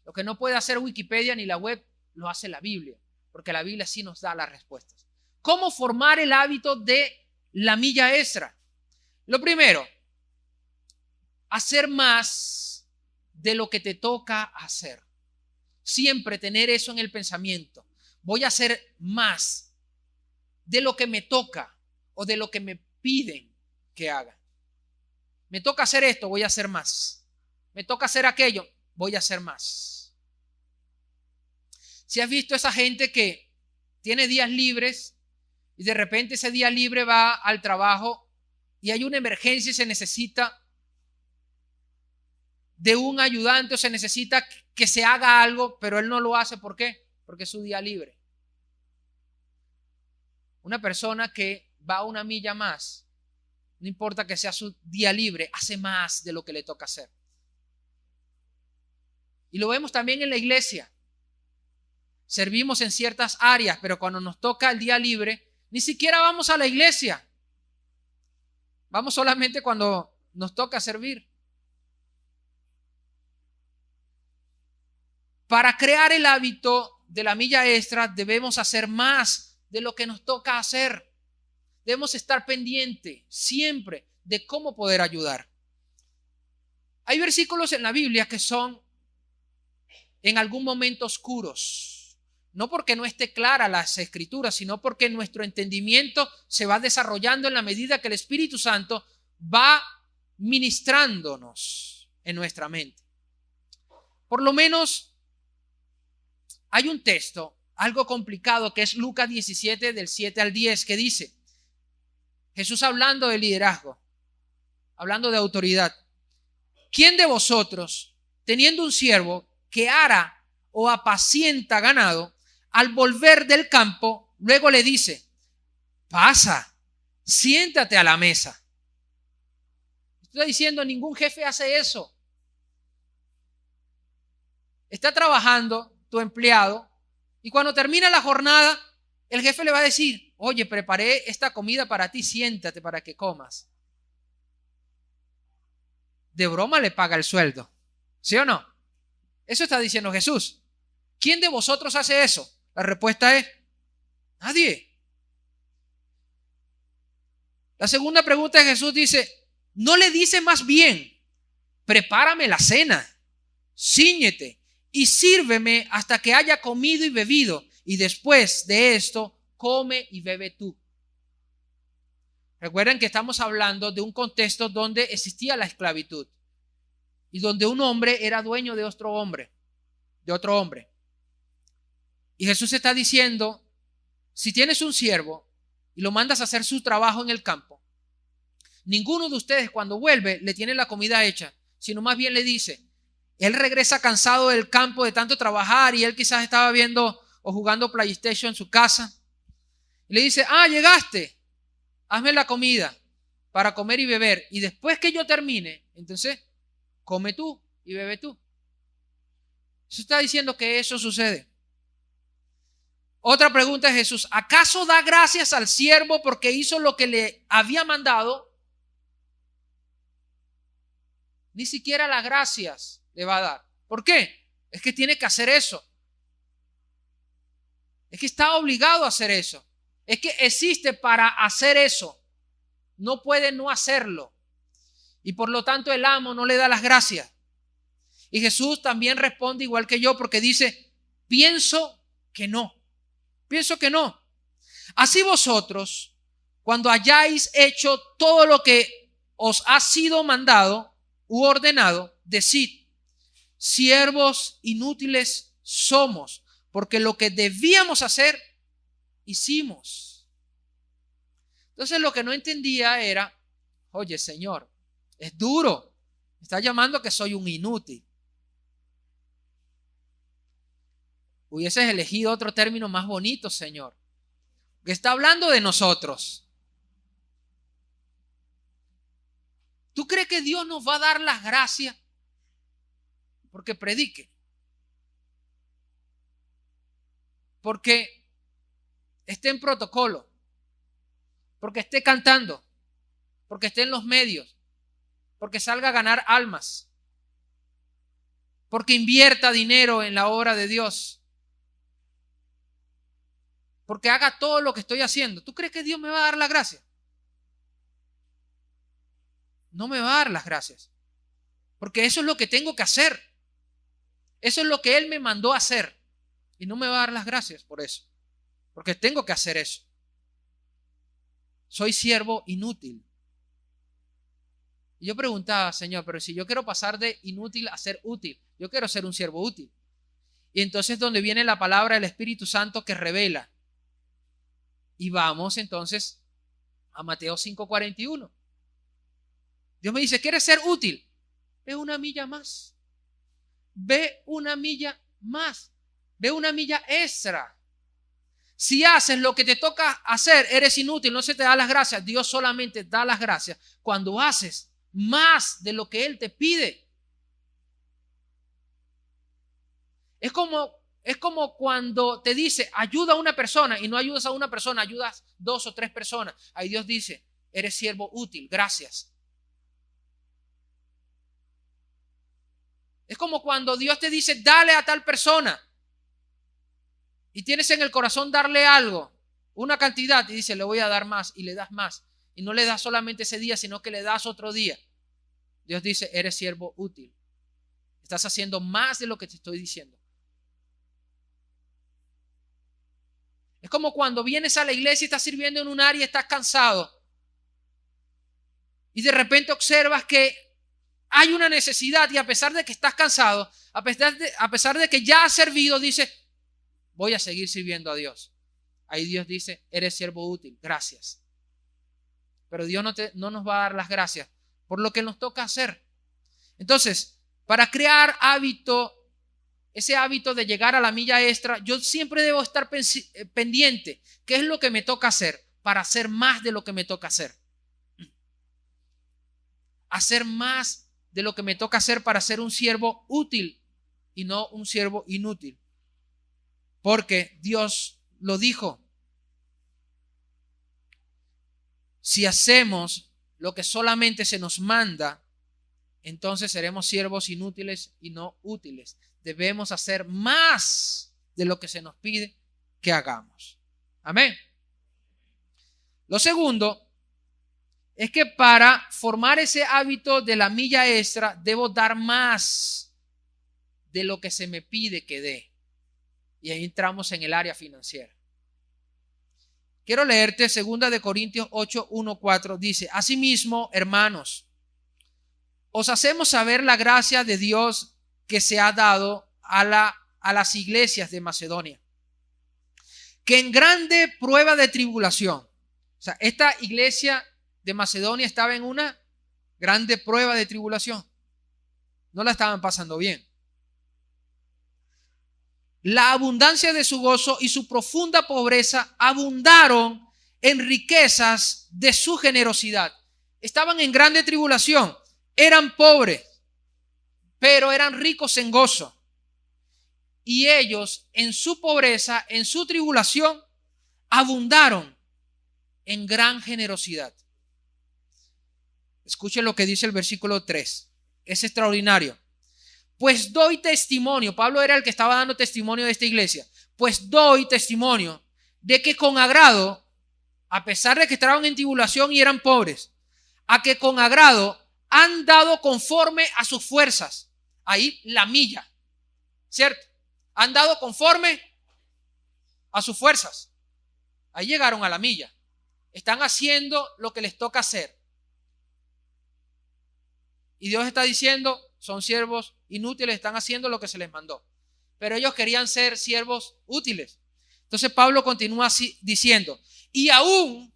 Lo que no puede hacer Wikipedia ni la web, lo hace la Biblia, porque la Biblia sí nos da las respuestas. ¿Cómo formar el hábito de la milla extra? Lo primero, hacer más de lo que te toca hacer. Siempre tener eso en el pensamiento. Voy a hacer más de lo que me toca o de lo que me piden que haga. Me toca hacer esto, voy a hacer más. Me toca hacer aquello, voy a hacer más. Si has visto esa gente que tiene días libres y de repente ese día libre va al trabajo y hay una emergencia y se necesita de un ayudante o se necesita que se haga algo, pero él no lo hace. ¿Por qué? Porque es su día libre. Una persona que va una milla más, no importa que sea su día libre, hace más de lo que le toca hacer. Y lo vemos también en la iglesia. Servimos en ciertas áreas, pero cuando nos toca el día libre, ni siquiera vamos a la iglesia. Vamos solamente cuando nos toca servir. Para crear el hábito de la milla extra debemos hacer más de lo que nos toca hacer. Debemos estar pendientes siempre de cómo poder ayudar. Hay versículos en la Biblia que son en algún momento oscuros. No porque no esté clara las escrituras, sino porque nuestro entendimiento se va desarrollando en la medida que el Espíritu Santo va ministrándonos en nuestra mente. Por lo menos hay un texto, algo complicado, que es Lucas 17, del 7 al 10, que dice, Jesús hablando de liderazgo, hablando de autoridad. ¿Quién de vosotros, teniendo un siervo que ara o apacienta ganado, al volver del campo, luego le dice, pasa, siéntate a la mesa? Estoy diciendo, ningún jefe hace eso. Está trabajando tu empleado y cuando termina la jornada, el jefe le va a decir, oye, preparé esta comida para ti, siéntate para que comas. De broma le paga el sueldo, ¿sí o no? Eso está diciendo Jesús. ¿Quién de vosotros hace eso? La respuesta es, nadie. La segunda pregunta de Jesús dice, ¿no le dice más bien, prepárame la cena, cíñete y sírveme hasta que haya comido y bebido, y después de esto, come y bebe tú? Recuerden que estamos hablando de un contexto donde existía la esclavitud y donde un hombre era dueño de otro hombre, Y Jesús está diciendo, si tienes un siervo y lo mandas a hacer su trabajo en el campo, ninguno de ustedes cuando vuelve le tiene la comida hecha, sino más bien le dice, él regresa cansado del campo de tanto trabajar y él quizás estaba viendo o jugando PlayStation en su casa. Y le dice, llegaste, hazme la comida para comer y beber. Y después que yo termine, entonces come tú y bebe tú. Eso está diciendo que eso sucede. Otra pregunta de Jesús: ¿acaso da gracias al siervo porque hizo lo que le había mandado? Ni siquiera las gracias le va a dar. ¿Por qué? Es que tiene que hacer eso. Es que está obligado a hacer eso. Es que existe para hacer eso. No puede no hacerlo. Y por lo tanto el amo no le da las gracias. Y Jesús también responde igual que yo, porque dice: pienso que no. Pienso que no. Así vosotros, cuando hayáis hecho todo lo que os ha sido mandado u ordenado, decid: siervos inútiles somos, porque lo que debíamos hacer, hicimos. Entonces lo que no entendía era: oye, Señor, es duro. Me está llamando que soy un inútil. Hubieses elegido otro término más bonito, Señor, que está hablando de nosotros. ¿Tú crees que Dios nos va a dar las gracias porque predique? Porque esté en protocolo, porque esté cantando, porque esté en los medios, porque salga a ganar almas, porque invierta dinero en la obra de Dios, porque haga todo lo que estoy haciendo? ¿Tú crees que Dios me va a dar las gracias? No me va a dar las gracias, porque eso es lo que tengo que hacer. Eso es lo que Él me mandó a hacer, y no me va a dar las gracias por eso, porque tengo que hacer eso. Soy siervo inútil. Y yo preguntaba: Señor, pero si yo quiero pasar de inútil a ser útil, yo quiero ser un siervo útil. Y entonces donde viene la palabra del Espíritu Santo que revela. Y vamos entonces a Mateo 5:41. Dios me dice: ¿quieres ser útil? Ve una milla más. Ve una milla más. Ve una milla extra. Si haces lo que te toca hacer, eres inútil, no se te da las gracias. Dios solamente da las gracias cuando haces más de lo que Él te pide. Es como cuando te dice: ayuda a una persona, y no ayudas a una persona, ayudas 2 o 3 personas. Ahí Dios dice: eres siervo útil, gracias. Es como cuando Dios te dice: dale a tal persona, y tienes en el corazón darle algo, una cantidad, y dice: le voy a dar más, y le das más. Y no le das solamente ese día, sino que le das otro día. Dios dice: eres siervo útil. Estás haciendo más de lo que te estoy diciendo. Es como cuando vienes a la iglesia y estás sirviendo en un área y estás cansado. Y de repente observas que hay una necesidad, y a pesar de que estás cansado, a pesar de que ya has servido, dices: voy a seguir sirviendo a Dios. Ahí Dios dice: eres siervo útil, gracias. Pero Dios no nos va a dar las gracias por lo que nos toca hacer. Entonces, para crear ese hábito de llegar a la milla extra, yo siempre debo estar pendiente. ¿Qué es lo que me toca hacer para hacer más de lo que me toca hacer? Hacer más de lo que me toca hacer para ser un siervo útil y no un siervo inútil. Porque Dios lo dijo: si hacemos lo que solamente se nos manda, entonces seremos siervos inútiles y no útiles. Debemos hacer más de lo que se nos pide que hagamos. Amén. Lo segundo es que para formar ese hábito de la milla extra, debo dar más de lo que se me pide que dé. Y ahí entramos en el área financiera. Quiero leerte 2 Corintios 8, 1, 4. Dice: asimismo, hermanos, os hacemos saber la gracia de Dios que se ha dado a las iglesias de Macedonia, que en grande prueba de tribulación. O sea, esta iglesia de Macedonia estaba en una grande prueba de tribulación. No la estaban pasando bien. La abundancia de su gozo y su profunda pobreza abundaron en riquezas de su generosidad. Estaban en grande tribulación, eran pobres, pero eran ricos en gozo. y ellos en su pobreza, en su tribulación, abundaron en gran generosidad. Escuchen lo que dice el versículo 3. Es extraordinario. Pues doy testimonio. Pablo era el que estaba dando testimonio de esta iglesia. Pues doy testimonio de que con agrado, a pesar de que estaban en tribulación y eran pobres, a que con agrado han dado conforme a sus fuerzas. Ahí la milla, ¿cierto? Han dado conforme a sus fuerzas. Ahí llegaron a la milla. Están haciendo lo que les toca hacer. Y Dios está diciendo, son siervos inútiles, están haciendo lo que se les mandó. Pero ellos querían ser siervos útiles. Entonces Pablo continúa así diciendo, y aún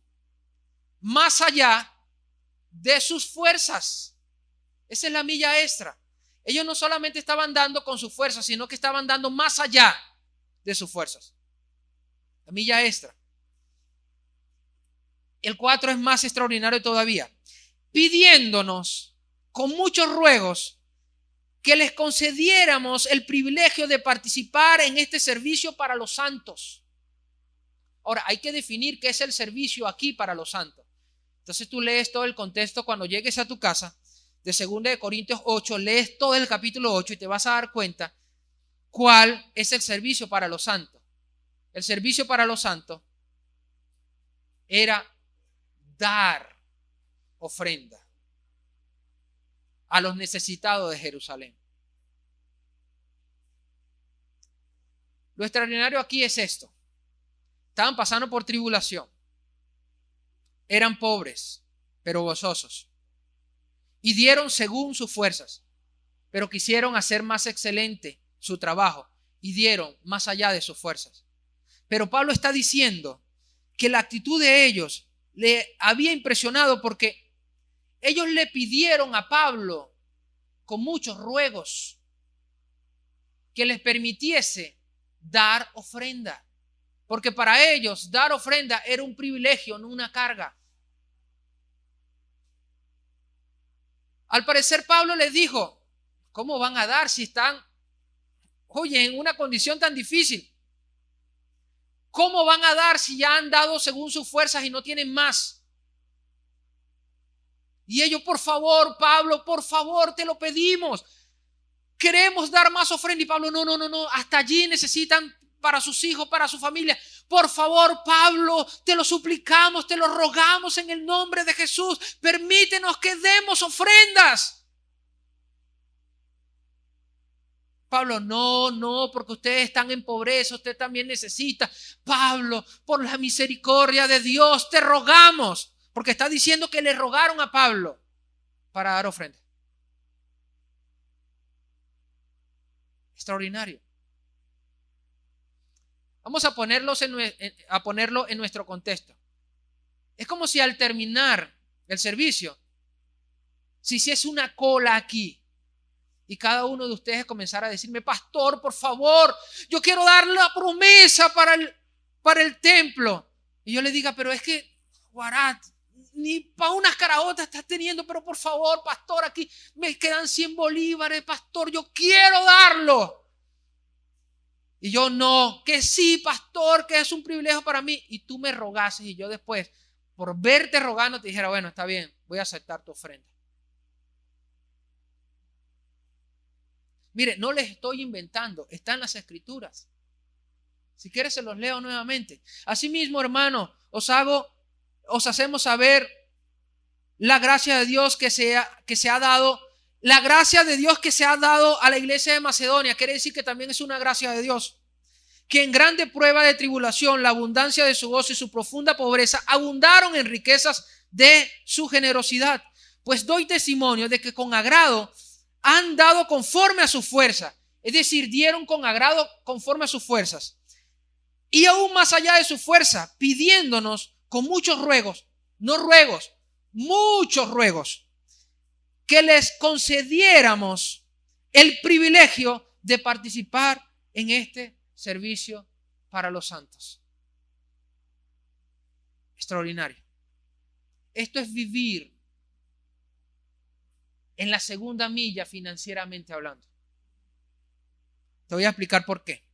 más allá de sus fuerzas. Esa es la milla extra. Ellos no solamente estaban dando con sus fuerzas, sino que estaban dando más allá de sus fuerzas. La milla extra. El 4 es más extraordinario todavía. Pidiéndonos con muchos ruegos que les concediéramos el privilegio de participar en este servicio para los santos. Ahora, hay que definir qué es el servicio aquí para los santos. Entonces tú lees todo el contexto cuando llegues a tu casa de 2 de Corintios 8, lees todo el capítulo 8 y te vas a dar cuenta cuál es el servicio para los santos. El servicio para los santos era dar ofrenda a los necesitados de Jerusalén. Lo extraordinario aquí es esto. Estaban pasando por tribulación. Eran pobres, pero gozosos. Y dieron según sus fuerzas, pero quisieron hacer más excelente su trabajo y dieron más allá de sus fuerzas. Pero Pablo está diciendo que la actitud de ellos le había impresionado porque ellos le pidieron a Pablo con muchos ruegos que les permitiese dar ofrenda. Porque para ellos dar ofrenda era un privilegio, no una carga. Al parecer Pablo les dijo, ¿cómo van a dar si están, oye, en una condición tan difícil? ¿Cómo van a dar si ya han dado según sus fuerzas y no tienen más? Y ellos, por favor, Pablo, por favor, te lo pedimos. Queremos dar más ofrenda. Y Pablo, no, hasta allí necesitan para sus hijos, para su familia. Por favor, Pablo, te lo suplicamos, te lo rogamos en el nombre de Jesús. Permítenos que demos ofrendas. Pablo, no, porque ustedes están en pobreza, usted también necesita. Pablo, por la misericordia de Dios, te rogamos. Porque está diciendo que le rogaron a Pablo para dar ofrenda. Extraordinario. Vamos a ponerlo en nuestro contexto. Es como si al terminar el servicio se hiciese una cola aquí y cada uno de ustedes comenzara a decirme, pastor, por favor, yo quiero dar la promesa para el templo. Y yo le diga, pero es que, Guarat, ni para unas caraotas estás teniendo, pero por favor, pastor, aquí me quedan 100 bolívares, pastor, yo quiero darlo. Y yo no, que sí, pastor, que es un privilegio para mí. Y tú me rogases y yo después, por verte rogando, te dijera, bueno, está bien, voy a aceptar tu ofrenda. Mire, no les estoy inventando, está en las escrituras. Si quieres se los leo nuevamente. Asimismo, hermano, os hacemos saber la gracia de Dios que se ha dado. La gracia de Dios que se ha dado a la iglesia de Macedonia quiere decir que también es una gracia de Dios. Que en grande prueba de tribulación, la abundancia de su gozo y su profunda pobreza abundaron en riquezas de su generosidad. Pues doy testimonio de que con agrado han dado conforme a su fuerza. Es decir, dieron con agrado conforme a sus fuerzas. Y aún más allá de su fuerza, pidiéndonos con muchos ruegos, no ruegos, muchos ruegos, que les concediéramos el privilegio de participar en este servicio para los santos. Extraordinario. Esto es vivir en la segunda milla financieramente hablando. Te voy a explicar por qué.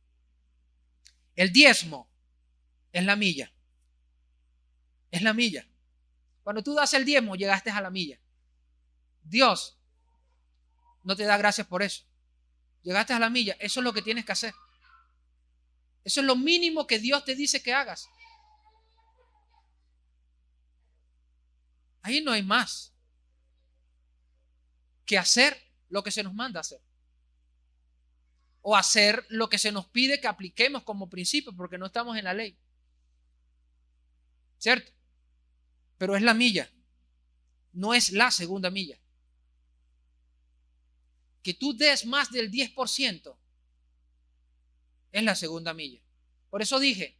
El diezmo es la milla. Es la milla. Cuando tú das el diezmo, llegaste a la milla. Dios no te da gracias por eso. Llegaste a la milla. Eso es lo que tienes que hacer. Eso es lo mínimo que Dios te dice que hagas. Ahí no hay más que hacer lo que se nos manda hacer. O hacer lo que se nos pide que apliquemos como principio, porque no estamos en la ley. ¿Cierto? Pero es la milla. No es la segunda milla. Que tú des más del 10% es la segunda milla. Por eso dije,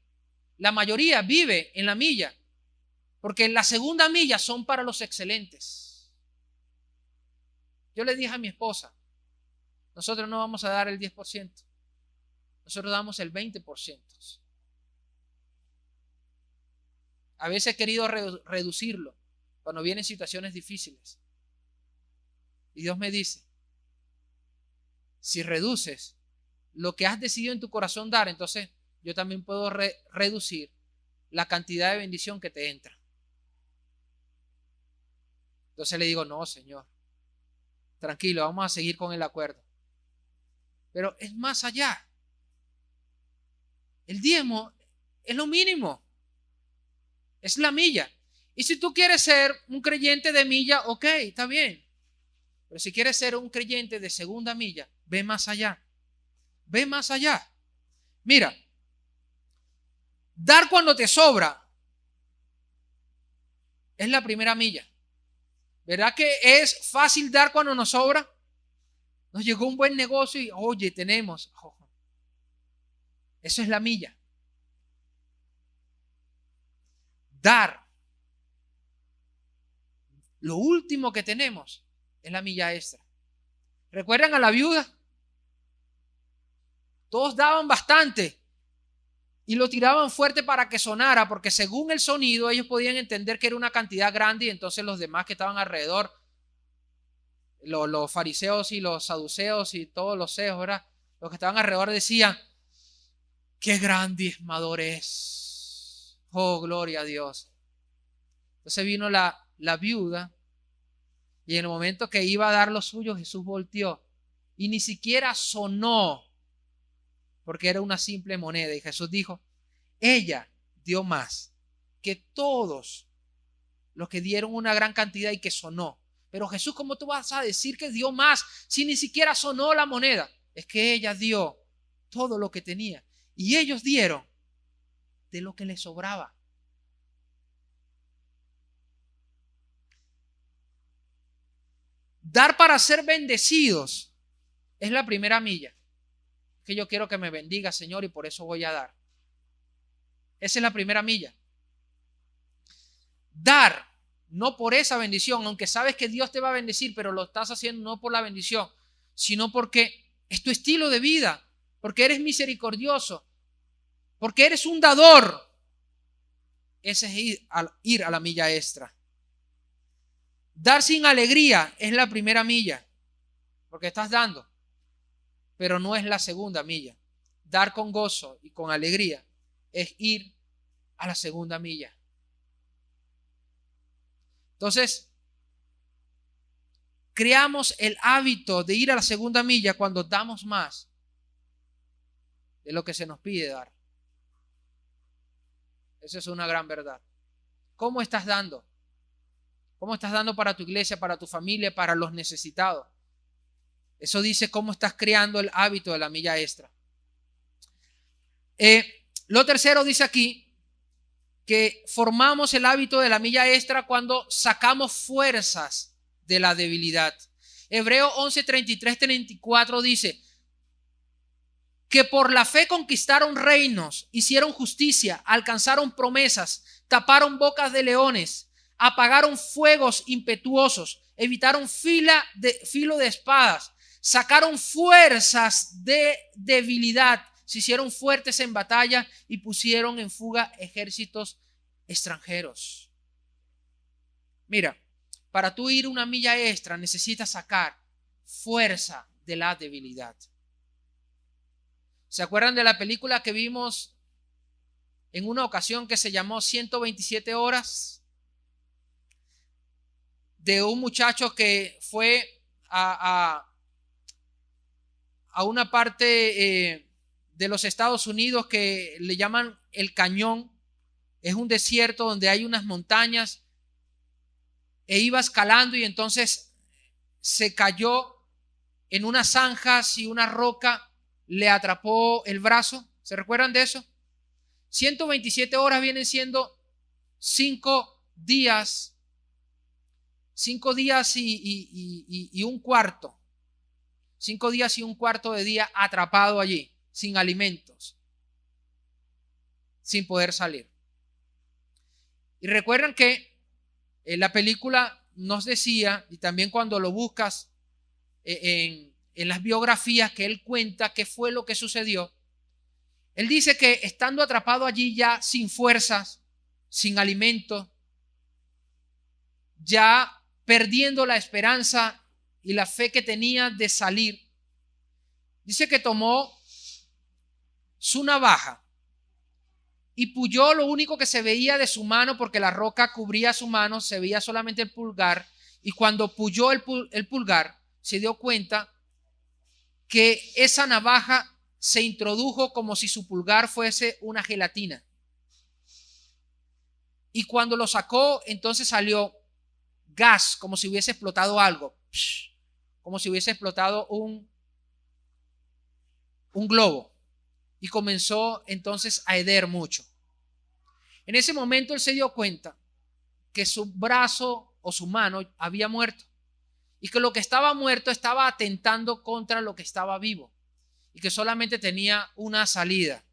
la mayoría vive en la milla, porque la segunda milla son para los excelentes. Yo le dije a mi esposa, nosotros no vamos a dar el 10%, nosotros damos el 20%. A veces he querido reducirlo cuando vienen situaciones difíciles. Y Dios me dice, si reduces lo que has decidido en tu corazón dar, entonces yo también puedo reducir la cantidad de bendición que te entra. Entonces le digo, no, Señor, tranquilo, vamos a seguir con el acuerdo. Pero es más allá. El diezmo es lo mínimo. Es la milla. Y si tú quieres ser un creyente de milla, ok, está bien. Pero si quieres ser un creyente de segunda milla, ve más allá. Ve más allá. Mira, dar cuando te sobra es la primera milla. ¿Verdad que es fácil dar cuando nos sobra? Nos llegó un buen negocio y, oye, tenemos. Eso es la milla. Dar. Lo último que tenemos es la milla extra. ¿Recuerdan a la viuda? Todos daban bastante y lo tiraban fuerte para que sonara, porque según el sonido ellos podían entender que era una cantidad grande y entonces los demás que estaban alrededor, los fariseos y los saduceos y todos los ceos, ¿verdad? Los que estaban alrededor decían, qué gran diezmador es. Oh, gloria a Dios. Entonces vino la viuda y en el momento que iba a dar lo suyo, Jesús volteó y ni siquiera sonó, porque era una simple moneda. Y Jesús dijo, ella dio más que todos los que dieron una gran cantidad y que sonó. Pero Jesús, ¿cómo tú vas a decir que dio más si ni siquiera sonó la moneda? Es que ella dio todo lo que tenía y ellos dieron de lo que les sobraba. Dar para ser bendecidos es la primera milla. Que yo quiero que me bendiga, Señor, y por eso voy a dar. Esa es la primera milla. Dar, no por esa bendición, aunque sabes que Dios te va a bendecir, pero lo estás haciendo no por la bendición, sino porque es tu estilo de vida, porque eres misericordioso, porque eres un dador. Ese es ir a la milla extra. Dar sin alegría es la primera milla, porque estás dando, pero no es la segunda milla. Dar con gozo y con alegría es ir a la segunda milla. Entonces, creamos el hábito de ir a la segunda milla cuando damos más de lo que se nos pide dar. Esa es una gran verdad. ¿Cómo estás dando? ¿Cómo estás dando para tu iglesia, para tu familia, para los necesitados? Eso dice cómo estás creando el hábito de la milla extra. Lo tercero dice aquí que formamos el hábito de la milla extra cuando sacamos fuerzas de la debilidad. Hebreo 11, 33, 34 dice que por la fe conquistaron reinos, hicieron justicia, alcanzaron promesas, taparon bocas de leones, apagaron fuegos impetuosos, evitaron filo de espadas, sacaron fuerzas de debilidad, se hicieron fuertes en batalla y pusieron en fuga ejércitos extranjeros. Mira, para tú ir una milla extra necesitas sacar fuerza de la debilidad. ¿Se acuerdan de la película que vimos en una ocasión que se llamó 127 horas? De un muchacho que fue a una parte de los Estados Unidos que le llaman el Cañón. Es un desierto donde hay unas montañas, e iba escalando y entonces se cayó en unas zanjas y una roca le atrapó el brazo. ¿Se recuerdan de eso? 127 horas vienen siendo 5 días, 5 días y un cuarto. 5 días y un cuarto de día atrapado allí, sin alimentos, sin poder salir. Y recuerdan que la película nos decía, y también cuando lo buscas en las biografías, que él cuenta qué fue lo que sucedió. Él dice que estando atrapado allí ya sin fuerzas, sin alimento, ya perdiendo la esperanza y la fe que tenía de salir, dice que tomó su navaja y puyó lo único que se veía de su mano, porque la roca cubría su mano, se veía solamente el pulgar, y cuando puyó el pulgar, se dio cuenta que esa navaja se introdujo como si su pulgar fuese una gelatina. Y cuando lo sacó, entonces salió gas, como si hubiese explotado algo, como si hubiese explotado un globo. Y comenzó entonces a heder mucho. En ese momento él se dio cuenta que su brazo o su mano había muerto, y que lo que estaba muerto estaba atentando contra lo que estaba vivo, y que solamente tenía una salida,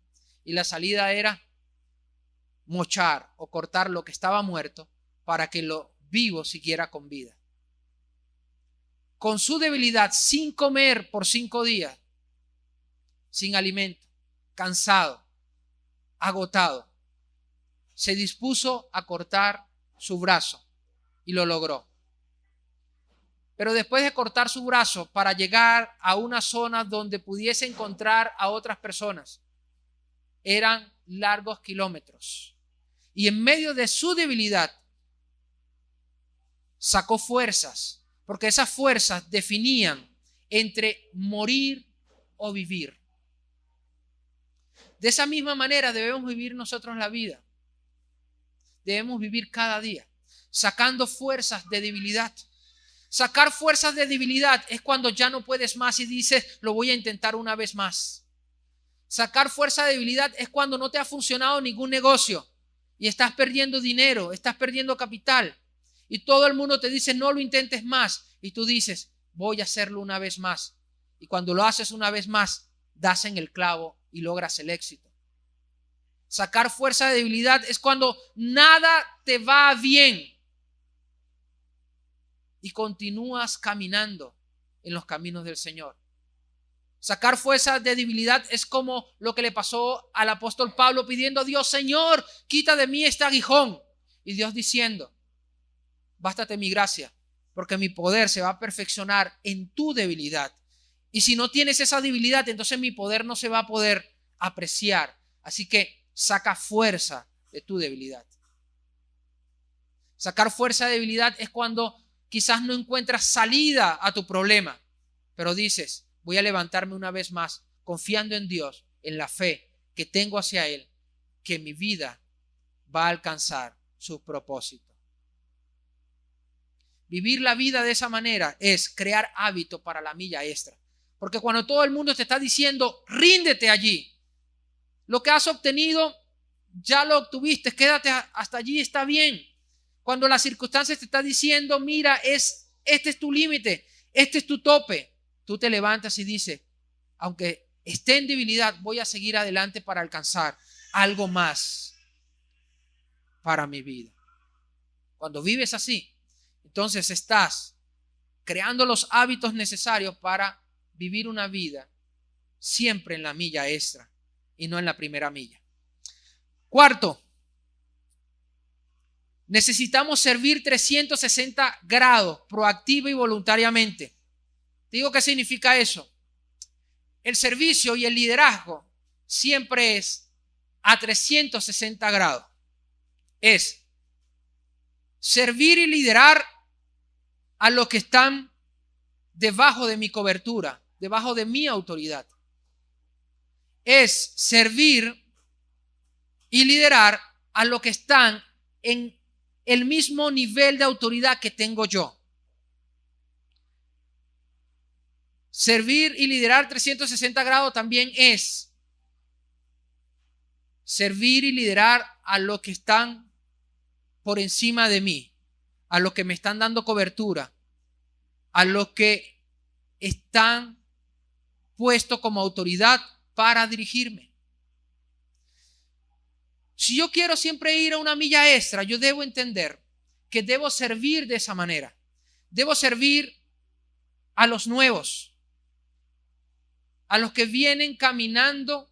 y la salida era mochar o cortar lo que estaba muerto para que lo vivo siguiera con vida. Con su debilidad, sin comer por 5 días, sin alimento, cansado, agotado, se dispuso a cortar su brazo y lo logró. Pero después de cortar su brazo para llegar a una zona donde pudiese encontrar a otras personas, eran largos kilómetros. Y en medio de su debilidad, sacó fuerzas, porque esas fuerzas definían entre morir o vivir. De esa misma manera debemos vivir nosotros la vida. Debemos vivir cada día, sacando fuerzas de debilidad. Sacar fuerzas de debilidad es cuando ya no puedes más y dices, lo voy a intentar una vez más. Sacar fuerza de debilidad es cuando no te ha funcionado ningún negocio y estás perdiendo dinero, estás perdiendo capital, y todo el mundo te dice, no lo intentes más, y tú dices, voy a hacerlo una vez más. Y cuando lo haces una vez más, das en el clavo y logras el éxito. Sacar fuerza de debilidad es cuando nada te va bien y continúas caminando en los caminos del Señor. Sacar fuerza de debilidad es como lo que le pasó al apóstol Pablo pidiendo a Dios, Señor, quita de mí este aguijón. Y Dios diciendo, bástate mi gracia, porque mi poder se va a perfeccionar en tu debilidad. Y si no tienes esa debilidad, entonces mi poder no se va a poder apreciar. Así que saca fuerza de tu debilidad. Sacar fuerza de debilidad es cuando quizás no encuentras salida a tu problema, pero dices, voy a levantarme una vez más, confiando en Dios, en la fe que tengo hacia Él, que mi vida va a alcanzar su propósito. Vivir la vida de esa manera es crear hábito para la milla extra. Porque cuando todo el mundo te está diciendo, ríndete allí, lo que has obtenido, ya lo obtuviste, quédate hasta allí, está bien. Cuando las circunstancias te están diciendo, mira, este es tu límite, este es tu tope, tú te levantas y dices, aunque esté en debilidad, voy a seguir adelante para alcanzar algo más para mi vida. Cuando vives así, entonces estás creando los hábitos necesarios para vivir una vida siempre en la milla extra y no en la primera milla. Cuarto, necesitamos servir 360 grados, proactiva y voluntariamente. ¿Te digo qué significa eso? El servicio y el liderazgo siempre es a 360 grados. Es servir y liderar a los que están debajo de mi cobertura, debajo de mi autoridad. Es servir y liderar a los que están en el mismo nivel de autoridad que tengo yo. Servir y liderar 360 grados también es servir y liderar a los que están por encima de mí, a los que me están dando cobertura, a los que están puestos como autoridad para dirigirme. Si yo quiero siempre ir a una milla extra, yo debo entender que debo servir de esa manera. Debo servir a los nuevos, a los que vienen caminando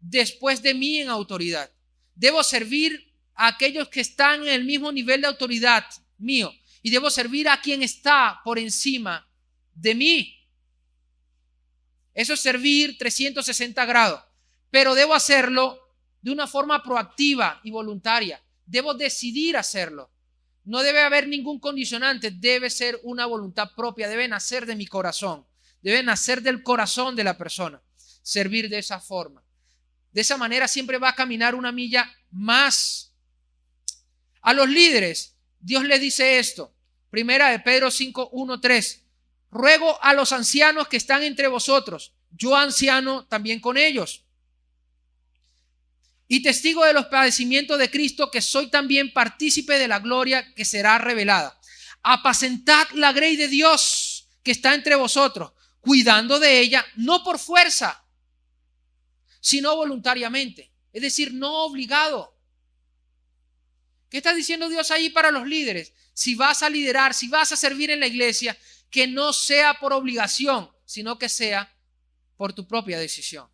después de mí en autoridad. Debo servir a aquellos que están en el mismo nivel de autoridad mío y debo servir a quien está por encima de mí. Eso es servir 360 grados, pero debo hacerlo de una forma proactiva y voluntaria. Debo decidir hacerlo. No debe haber ningún condicionante, debe ser una voluntad propia, debe nacer de mi corazón, debe nacer del corazón de la persona. Servir de esa forma. De esa manera siempre va a caminar una milla más. A los líderes, Dios les dice esto. Primera de Pedro 5, 1, 3. Ruego a los ancianos que están entre vosotros, yo anciano también con ellos, y testigo de los padecimientos de Cristo, que soy también partícipe de la gloria que será revelada. Apacentad la grey de Dios que está entre vosotros, cuidando de ella, no por fuerza, sino voluntariamente. Es decir, no obligado. ¿Qué está diciendo Dios ahí para los líderes? Si vas a liderar, si vas a servir en la iglesia, que no sea por obligación, sino que sea por tu propia decisión.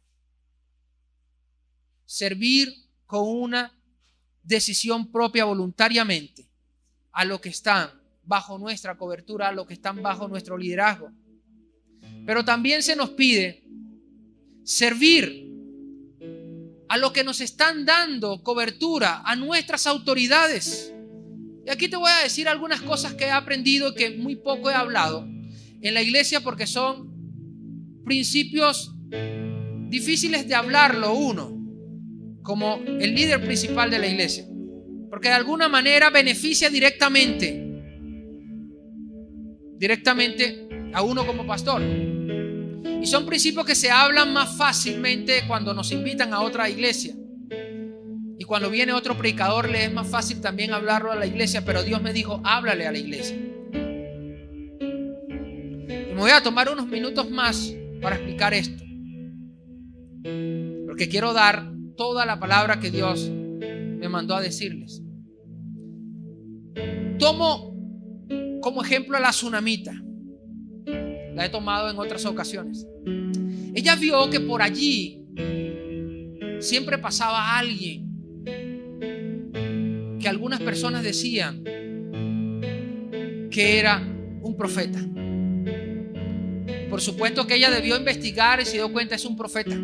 Servir con una decisión propia voluntariamente a los que están bajo nuestra cobertura, a los que están bajo nuestro liderazgo. Pero también se nos pide servir a los que nos están dando cobertura, a nuestras autoridades. Y aquí te voy a decir algunas cosas que he aprendido y que muy poco he hablado en la iglesia porque son principios difíciles de hablarlo uno, como el líder principal de la iglesia, porque de alguna manera beneficia directamente a uno como pastor. Y son principios que se hablan más fácilmente cuando nos invitan a otra iglesia. Y cuando viene otro predicador le es más fácil también hablarlo a la iglesia, pero Dios me dijo, háblale a la iglesia. Y me voy a tomar unos minutos más para explicar esto, porque quiero dar toda la palabra que Dios me mandó a decirles. Tomo como ejemplo a la tsunamita. La he tomado en otras ocasiones. Ella vio que por allí siempre pasaba alguien que algunas personas decían que era un profeta. Por supuesto que ella debió investigar y se dio cuenta, es un profeta.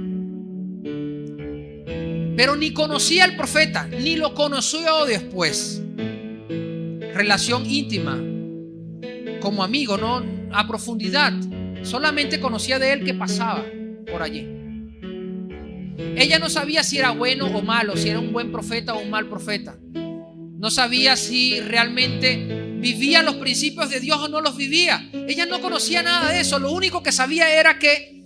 Pero ni conocía al profeta, ni lo conoció después. Relación íntima, como amigo, no a profundidad. Solamente conocía de él que pasaba por allí. Ella no sabía si era bueno o malo, si era un buen profeta o un mal profeta. No sabía si realmente vivía los principios de Dios o no los vivía. Ella no conocía nada de eso. Lo único que sabía era que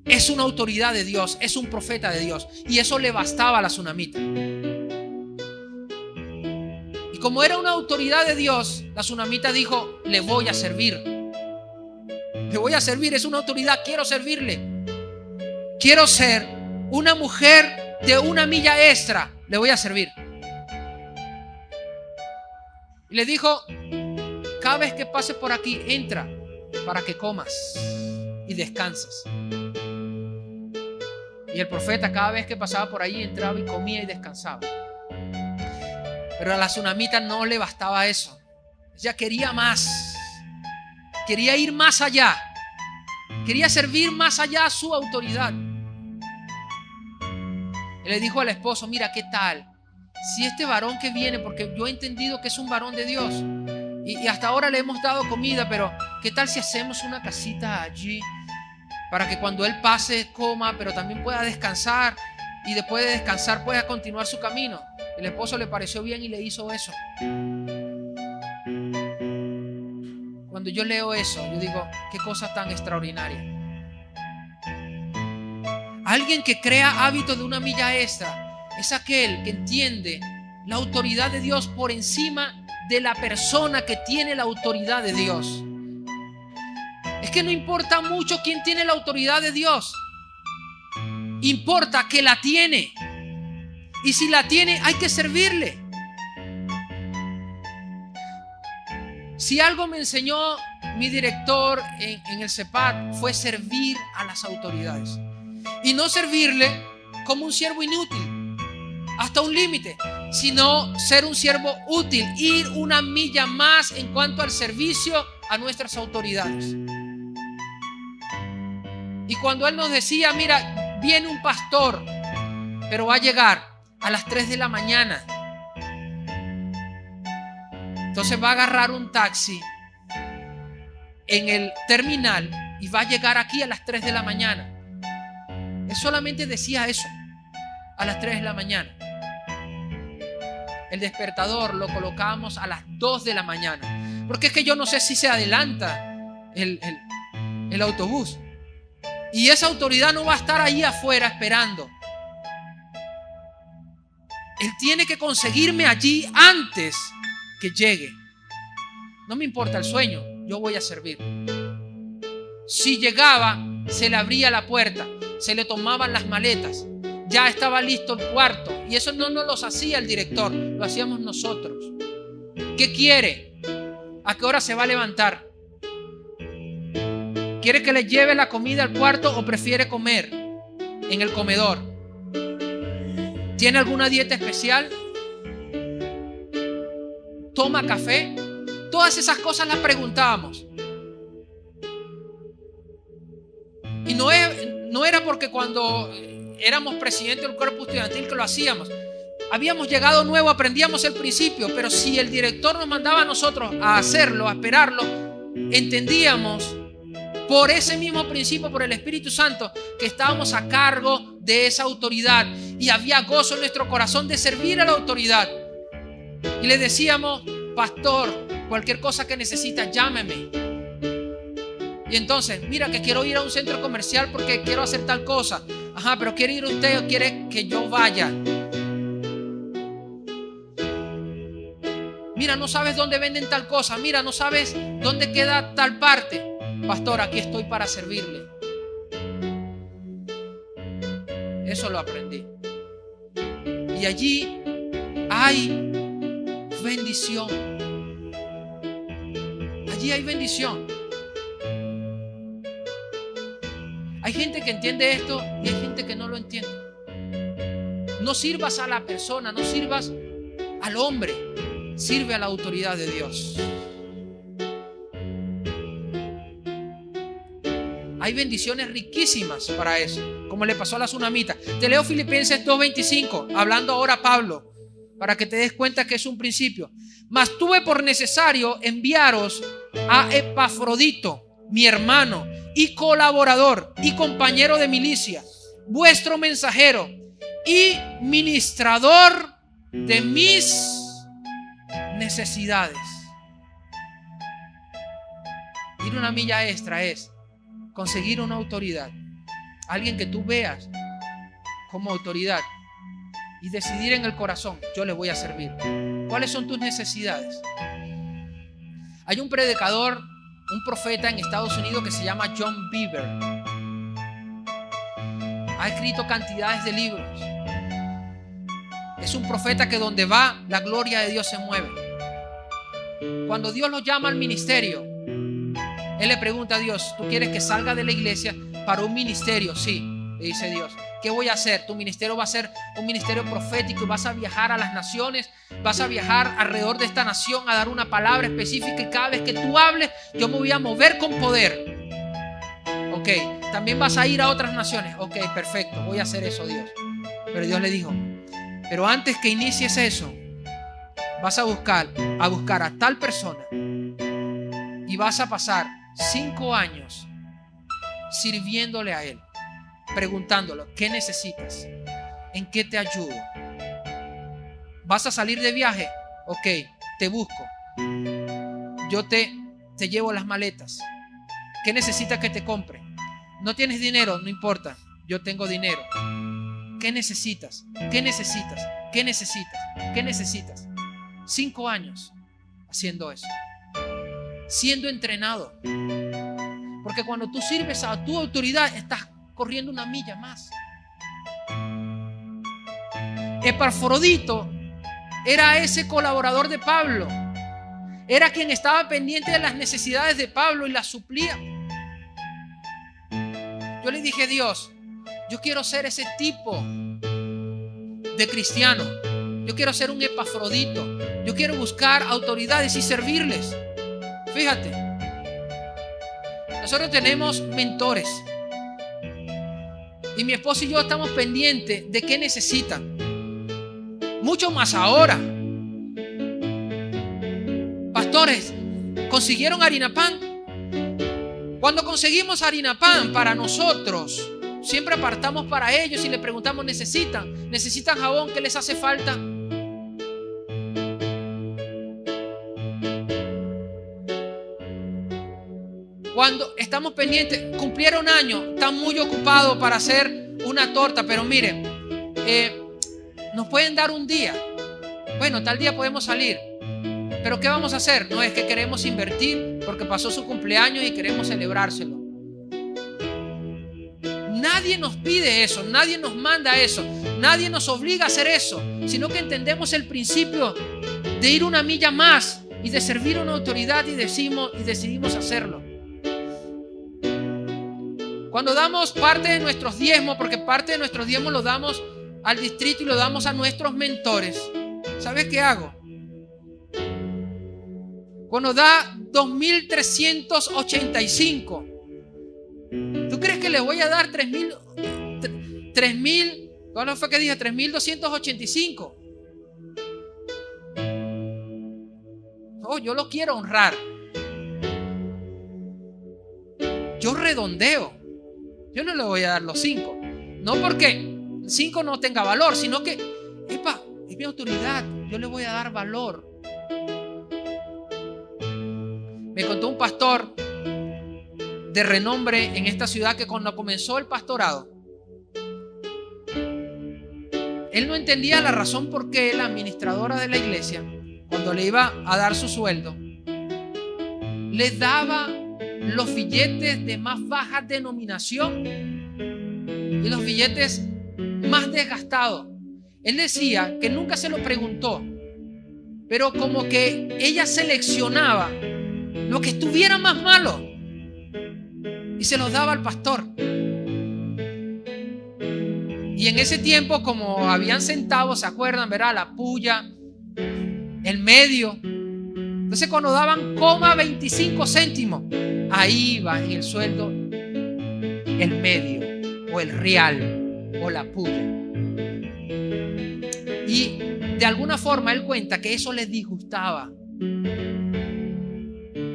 es una autoridad de Dios, es un profeta de Dios. Y eso le bastaba a la tsunamita. Y como era una autoridad de Dios, la tsunamita dijo, le voy a servir. Le voy a servir, es una autoridad, quiero servirle. Quiero ser una mujer de una milla extra, le voy a servir. Y le dijo, cada vez que pases por aquí, entra para que comas y descanses. Y el profeta cada vez que pasaba por ahí entraba y comía y descansaba. Pero a la tsunamita no le bastaba eso. Ella quería más. Quería ir más allá. Quería servir más allá a su autoridad. Él le dijo al esposo, mira, ¿qué tal? Si este varón que viene, porque yo he entendido que es un varón de Dios, y hasta ahora le hemos dado comida, pero ¿qué tal si hacemos una casita allí para que cuando él pase coma, pero también pueda descansar, y después de descansar pueda continuar su camino? El esposo le pareció bien y le hizo eso. Cuando yo leo eso, yo digo, qué cosa tan extraordinaria. Alguien que crea hábitos de una milla extra es aquel que entiende la autoridad de Dios por encima de la persona que tiene la autoridad de Dios. Es que no importa mucho quién tiene la autoridad de Dios. Importa que la tiene. Y si la tiene, hay que servirle. Si algo me enseñó mi director en el CEPAT fue servir a las autoridades. Y no servirle como un siervo inútil, hasta un límite, sino ser un siervo útil, ir una milla más en cuanto al servicio a nuestras autoridades. Y cuando él nos decía, mira, viene un pastor, pero va a llegar a las 3 de la mañana. Entonces va a agarrar un taxi en el terminal y va a llegar aquí a las 3 de la mañana. Él solamente decía eso, a las 3 de la mañana. El despertador lo colocábamos a las 2 de la mañana. Porque es que yo no sé si se adelanta el autobús. Y esa autoridad no va a estar ahí afuera esperando. Él tiene que conseguirme allí antes que llegue. No me importa el sueño, yo voy a servir. Si llegaba, se le abría la puerta, se le tomaban las maletas, ya estaba listo el cuarto. Y eso no nos lo hacía el director, lo hacíamos nosotros. ¿Qué quiere? ¿A qué hora se va a levantar? ¿Quiere que le lleve la comida al cuarto o prefiere comer en el comedor? ¿Tiene alguna dieta especial? ¿Toma café? Todas esas cosas las preguntábamos. Y no era porque cuando éramos presidente del cuerpo estudiantil que lo hacíamos. Habíamos llegado nuevo, aprendíamos el principio, pero si el director nos mandaba a nosotros a hacerlo, a esperarlo, entendíamos por ese mismo principio, por el Espíritu Santo, que estábamos a cargo de esa autoridad y había gozo en nuestro corazón de servir a la autoridad. Y le decíamos, pastor, cualquier cosa que necesita, llámeme. Y entonces, mira que quiero ir a un centro comercial porque quiero hacer tal cosa. Ajá, pero ¿quiere ir usted o quiere que yo vaya? Mira, no sabes dónde venden tal cosa. Mira, no sabes dónde queda tal parte. Pastor, aquí estoy para servirle. Eso lo aprendí. Y allí hay bendición. Allí hay bendición. Hay gente que entiende esto y hay gente que no lo entiende. No sirvas a la persona, no sirvas al hombre, sirve a la autoridad de Dios. Hay bendiciones riquísimas para eso, como le pasó a la tsunamita. Te leo Filipenses 2:25, hablando ahora Pablo, para que te des cuenta que es un principio. Mas tuve por necesario enviaros a Epafrodito, mi hermano y colaborador y compañero de milicia, vuestro mensajero y ministrador de mis necesidades. Ir una milla extra es conseguir una autoridad, alguien que tú veas como autoridad y decidir en el corazón, yo le voy a servir. ¿Cuáles son tus necesidades? Hay un predicador, un profeta en Estados Unidos que se llama John Bevere. Ha escrito cantidades de libros. Es un profeta que donde va, la gloria de Dios se mueve. Cuando Dios lo llama al ministerio, él le pregunta a Dios, ¿tú quieres que salga de la iglesia para un ministerio? Sí, le dice Dios. ¿Qué voy a hacer? Tu ministerio va a ser un ministerio profético y vas a viajar a las naciones, vas a viajar alrededor de esta nación a dar una palabra específica y cada vez que tú hables, yo me voy a mover con poder. Ok, también vas a ir a otras naciones. Ok, perfecto, voy a hacer eso, Dios. Pero Dios le dijo, pero antes que inicies eso, vas a buscar a tal persona y vas a pasar 5 años sirviéndole a él, preguntándole, ¿qué necesitas? ¿En qué te ayudo? ¿Vas a salir de viaje? Ok, te busco. Yo te llevo las maletas. ¿Qué necesitas que te compre? ¿No tienes dinero? No importa, yo tengo dinero. ¿Qué necesitas? ¿Qué necesitas? ¿Qué necesitas? ¿Qué necesitas? 5 años haciendo eso, siendo entrenado. Porque cuando tú sirves a tu autoridad, estás corriendo una milla más. Epafrodito era ese colaborador de Pablo. Era quien estaba pendiente de las necesidades de Pablo y las suplía. Yo le dije a Dios, yo quiero ser ese tipo de cristiano. Yo quiero ser un Epafrodito. Yo quiero buscar autoridades y servirles. Fíjate, nosotros tenemos mentores y mi esposo y yo estamos pendientes de qué necesitan. Mucho más ahora. Pastores, ¿consiguieron harina pan? Cuando conseguimos harina pan para nosotros, siempre apartamos para ellos y le preguntamos, ¿necesitan jabón? ¿Qué les hace falta? Cuando estamos pendientes, cumplieron años, están muy ocupados para hacer una torta, pero miren, nos pueden dar un día. Bueno, tal día podemos salir. Pero ¿qué vamos a hacer? No es que queremos invertir porque pasó su cumpleaños y queremos celebrárselo. Nadie nos pide eso, nadie nos manda eso, nadie nos obliga a hacer eso, sino que entendemos el principio de ir una milla más y de servir a una autoridad y decidimos hacerlo. Cuando damos parte de nuestros diezmos, porque parte de nuestros diezmos lo damos al distrito y lo damos a nuestros mentores, ¿sabes qué hago? Cuando da 2.385, ¿tú crees que le voy a dar 3.000? ¿Cuándo fue que dije? 3.285. Oh, yo lo quiero honrar. Yo redondeo. Yo no le voy a dar los 5. No porque 5 no tenga valor, sino que, es mi autoridad. Yo le voy a dar valor. Me contó un pastor de renombre en esta ciudad que cuando comenzó el pastorado, él no entendía la razón por qué la administradora de la iglesia, cuando le iba a dar su sueldo, le daba los billetes de más baja denominación y los billetes más desgastados. Él decía que nunca se lo preguntó, pero como que ella seleccionaba lo que estuviera más malo y se los daba al pastor. Y en ese tiempo, como habían centavos, ¿se acuerdan? ¿Verdad? La puya, el medio. Entonces cuando daban 25 céntimos, ahí iba en el sueldo el medio o el real o la puya. Y de alguna forma él cuenta que eso le disgustaba,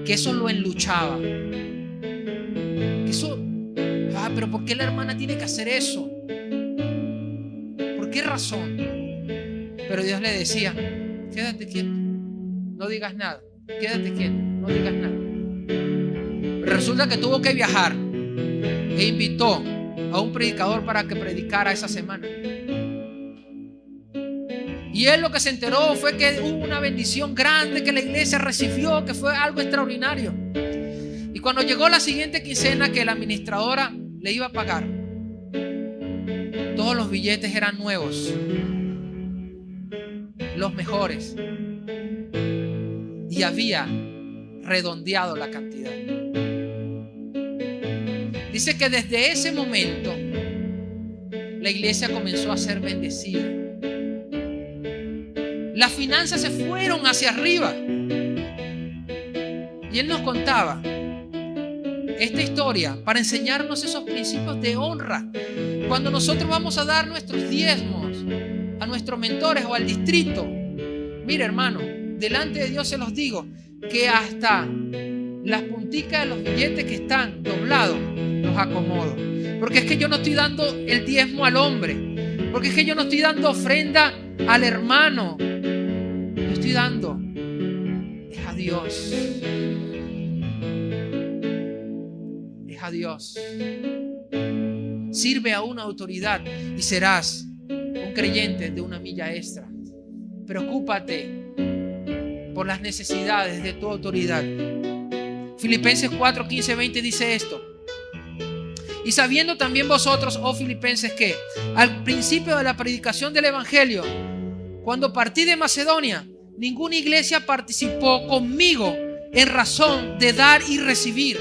que eso lo enluchaba, que eso, pero ¿por qué la hermana tiene que hacer eso? ¿Por qué razón? Pero Dios le decía, quédate quieto, no digas nada, quédate quieto, no digas nada. Pero resulta que tuvo que viajar e invitó a un predicador para que predicara esa semana. Y él lo que se enteró fue que hubo una bendición grande que la iglesia recibió, que fue algo extraordinario. Y cuando llegó la siguiente quincena que la administradora le iba a pagar, todos los billetes eran nuevos, los mejores, y había redondeado la cantidad. Dice que desde ese momento la iglesia comenzó a ser bendecida. Las finanzas se fueron hacia arriba. Y él nos contaba esta historia para enseñarnos esos principios de honra. Cuando nosotros vamos a dar nuestros diezmos a nuestros mentores o al distrito, mire, hermano, delante de Dios se los digo que hasta las punticas de los billetes que están doblados los acomodo. Porque es que yo no estoy dando el diezmo al hombre. Porque es que yo no estoy dando ofrenda al hermano. Yo estoy dando es a Dios. Es a Dios. Sirve a una autoridad y serás un creyente de una milla extra. Preocúpate por las necesidades de tu autoridad. Filipenses 4, 15, 20 dice esto: y sabiendo también vosotros, oh filipenses, que al principio de la predicación del evangelio, cuando partí de Macedonia, ninguna iglesia participó conmigo en razón de dar y recibir.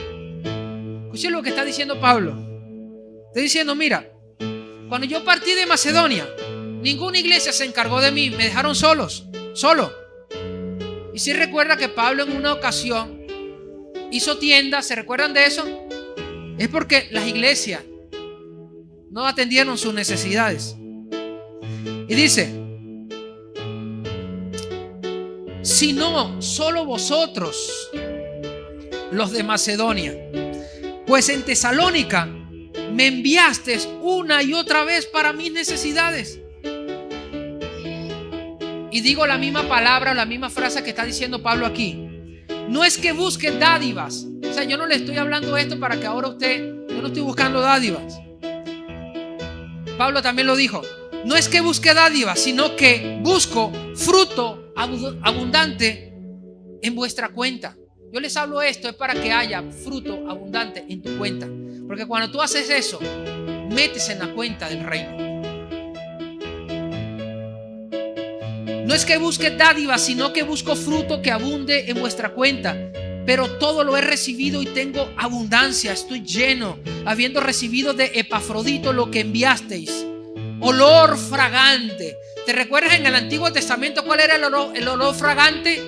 Escuchen lo que está diciendo Pablo. Está diciendo, mira, cuando yo partí de Macedonia, ninguna iglesia se encargó de mí, me dejaron solo. Y si recuerda que Pablo en una ocasión hizo tiendas, ¿se recuerdan de eso? Es porque las iglesias no atendieron sus necesidades. Y dice, sino solo vosotros, los de Macedonia, pues en Tesalónica me enviasteis una y otra vez para mis necesidades. Y digo la misma palabra, la misma frase que está diciendo Pablo aquí. No es que busque dádivas. O sea, yo no le estoy hablando esto para que ahora yo no estoy buscando dádivas. Pablo también lo dijo. No es que busque dádivas, sino que busco fruto abundante en vuestra cuenta. Yo les hablo esto es para que haya fruto abundante en tu cuenta. Porque cuando tú haces eso, metes en la cuenta del reino. No es que busque dádivas, sino que busco fruto que abunde en vuestra cuenta. Pero todo lo he recibido y tengo abundancia. Estoy lleno, habiendo recibido de Epafrodito lo que enviasteis. Olor fragante. ¿Te recuerdas en el Antiguo Testamento cuál era el olor fragante?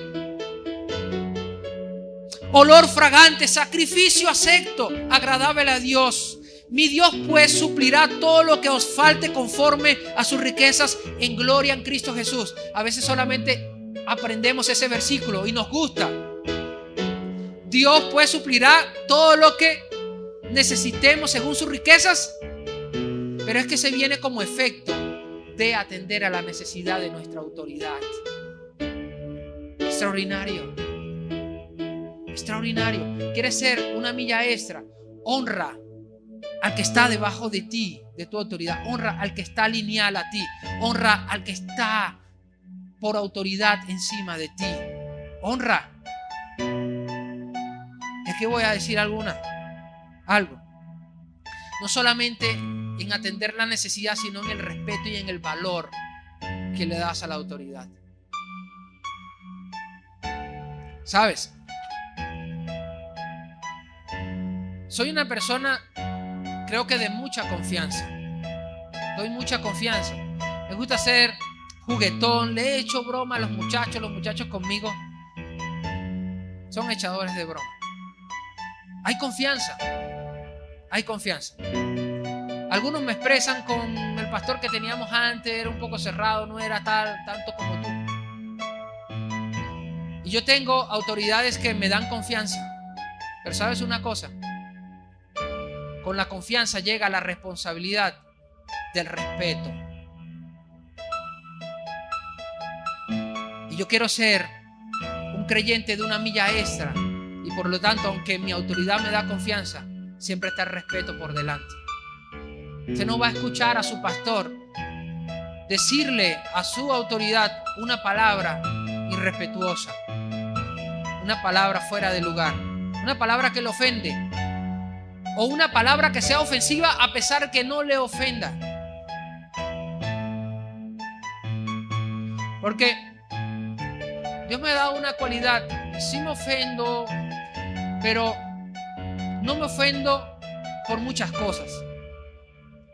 Olor fragante, sacrificio acepto, agradable a Dios. Mi Dios pues suplirá todo lo que os falte conforme a sus riquezas en gloria en Cristo Jesús. A veces solamente aprendemos ese versículo y nos gusta. Dios pues suplirá todo lo que necesitemos según sus riquezas. Pero es que se viene como efecto de atender a la necesidad de nuestra autoridad. Extraordinario. Extraordinario. ¿Quieres ser una milla extra? Honra al que está debajo de ti, de tu autoridad. Honra al que está lineal a ti. Honra al que está por autoridad encima de ti. Honra. Es que voy a decir algo. No solamente en atender la necesidad, sino en el respeto y en el valor que le das a la autoridad. ¿Sabes? Soy una persona, creo que de mucha confianza. Doy mucha confianza. Me gusta ser juguetón. Le he hecho broma a los muchachos conmigo son echadores de broma. Hay confianza. Hay confianza. Algunos me expresan con el pastor que teníamos antes, era un poco cerrado, no era tanto como tú. Y yo tengo autoridades que me dan confianza. Pero ¿sabes una cosa? Con la confianza llega la responsabilidad del respeto. Y yo quiero ser un creyente de una milla extra. Y por lo tanto, aunque mi autoridad me da confianza, siempre está el respeto por delante. Usted no va a escuchar a su pastor decirle a su autoridad una palabra irrespetuosa, una palabra fuera de lugar, una palabra que le ofende, o una palabra que sea ofensiva a pesar que no le ofenda. Porque Dios me ha dado una cualidad. Sí me ofendo, pero no me ofendo por muchas cosas.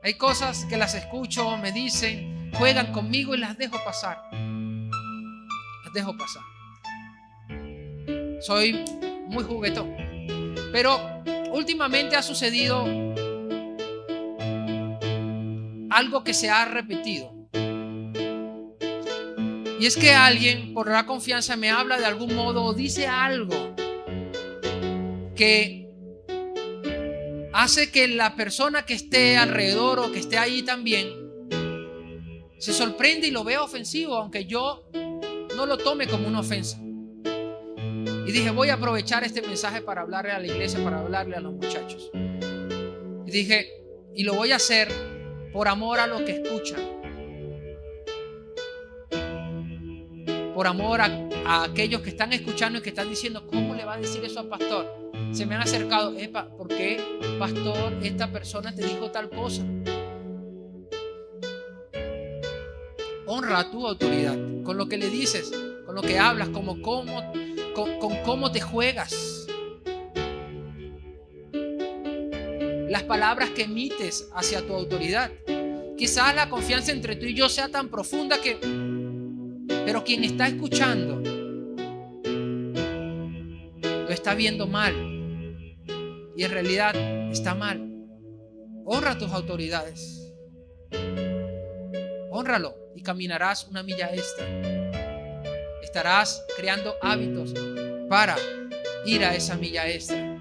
Hay cosas que las escucho, me dicen, juegan conmigo y las dejo pasar. Las dejo pasar. Soy muy juguetón. Pero últimamente ha sucedido algo que se ha repetido. Y es que alguien por la confianza me habla de algún modo o dice algo que hace que la persona que esté alrededor o que esté ahí también se sorprende y lo vea ofensivo, aunque yo no lo tome como una ofensa. Y dije, voy a aprovechar este mensaje para hablarle a la iglesia, para hablarle a los muchachos. Y dije, y lo voy a hacer por amor a los que escuchan, por amor a aquellos que están escuchando y que están diciendo, ¿cómo le va a decir eso al pastor? Se me han acercado, ¿por qué, pastor, esta persona te dijo tal cosa? Honra a tu autoridad con lo que le dices, con lo que hablas, con cómo te juegas. Las palabras que emites hacia tu autoridad. Quizás la confianza entre tú y yo sea tan profunda pero quien está escuchando lo está viendo mal y en realidad está mal. Honra a tus autoridades. Hónralo y caminarás una milla extra. Estarás creando hábitos para ir a esa milla extra.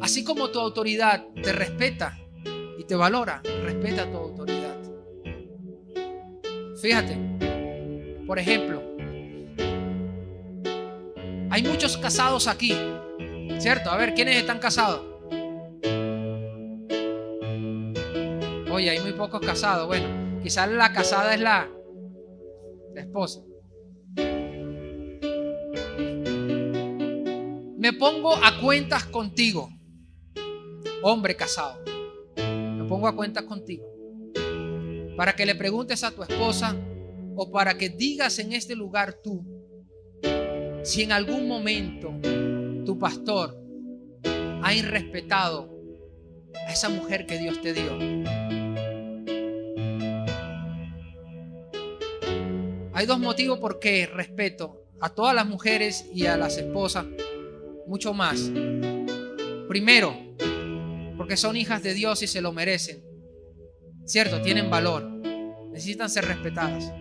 Así como tu autoridad te respeta y te valora, respeta tu autoridad. Fíjate, por ejemplo, hay muchos casados aquí, ¿cierto? A ver, ¿quiénes están casados? Oye, hay muy pocos casados. Bueno, quizás la casada es la esposa. Me pongo a cuentas contigo, hombre casado. Me pongo a cuentas contigo para que le preguntes a tu esposa o para que digas en este lugar tú si en algún momento tu pastor ha irrespetado a esa mujer que Dios te dio. Hay dos motivos por qué respeto a todas las mujeres y a las esposas mucho más. Primero, porque son hijas de Dios y se lo merecen. Cierto, tienen valor, necesitan ser respetadas,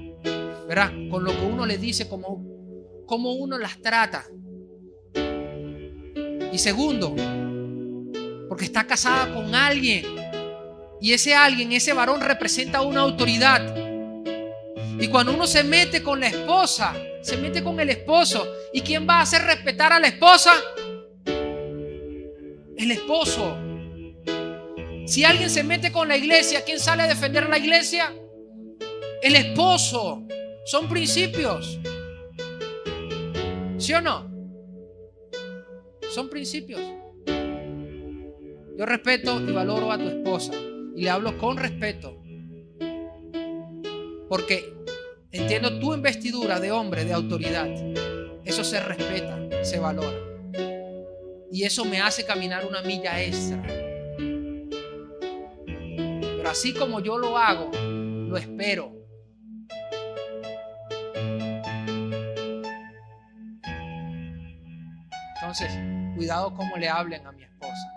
¿verdad? Con lo que uno les dice, cómo uno las trata. Y segundo, porque está casada con alguien y ese alguien, ese varón representa una autoridad. Y cuando uno se mete con la esposa, se mete con el esposo. ¿Y quién va a hacer respetar a la esposa? El esposo. Si alguien se mete con la iglesia, ¿quién sale a defender la iglesia? El esposo. Son principios. ¿Sí o no? Son principios. Yo respeto y valoro a tu esposa y le hablo con respeto, porque entiendo tu investidura de hombre, de autoridad. Eso se respeta, se valora. Y eso me hace caminar una milla extra. Pero así como yo lo hago, lo espero. Entonces, cuidado cómo le hablen a mi esposa.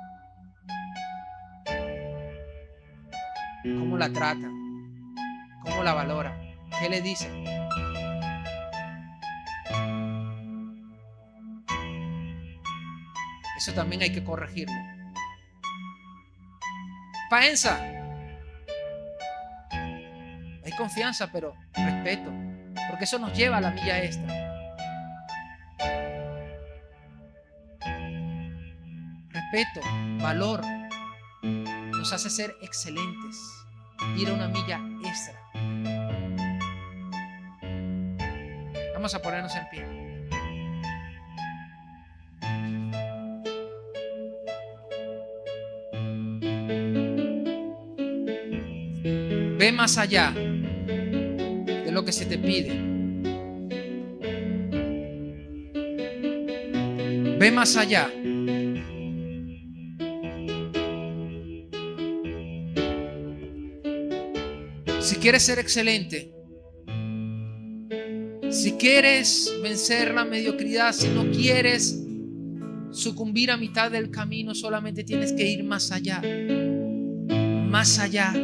Cómo la tratan. Cómo la valoran. ¿Qué le dicen? Eso también hay que corregirlo. Paenza. Hay confianza, pero respeto. Porque eso nos lleva a la milla extra. Respeto, valor, nos hace ser excelentes. Ir a una milla extra. Vamos a ponernos en pie. Ve más allá de lo que se te pide. Ve más allá. Si quieres ser excelente, si quieres vencer la mediocridad, si no quieres sucumbir a mitad del camino, solamente tienes que ir más allá. más allá,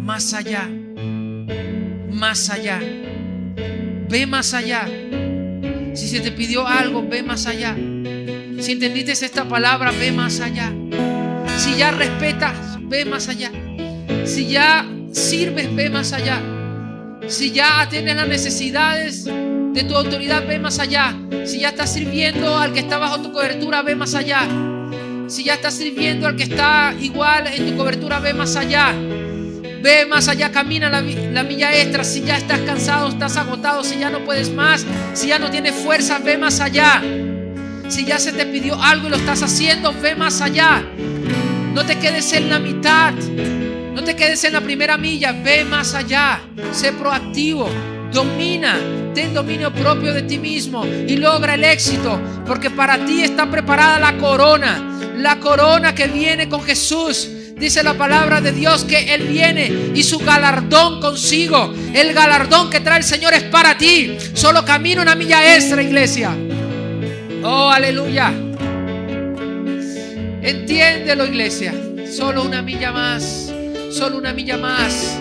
más allá, más allá. Ve más allá. Si se te pidió algo, ve más allá. Si entendiste esta palabra, ve más allá. Si ya respetas, ve más allá. Si ya sirves, ve más allá. Si ya atiendes las necesidades de tu autoridad, ve más allá. Si ya estás sirviendo al que está bajo tu cobertura, ve más allá. Si ya estás sirviendo al que está igual en tu cobertura, ve más allá. Ve más allá, camina la milla extra. Si ya estás cansado, estás agotado, si ya no puedes más, si ya no tienes fuerza, ve más allá. Si ya se te pidió algo y lo estás haciendo, ve más allá. No te quedes en la mitad, no te quedes en la primera milla, ve más allá. Sé proactivo, domina, ten dominio propio de ti mismo y logra el éxito, porque para ti está preparada la corona que viene con Jesús. Dice la palabra de Dios que Él viene y su galardón consigo. El galardón que trae el Señor es para ti. Solo camina una milla extra, iglesia. Oh, aleluya. Entiéndelo, iglesia. Solo una milla más. Solo una milla más.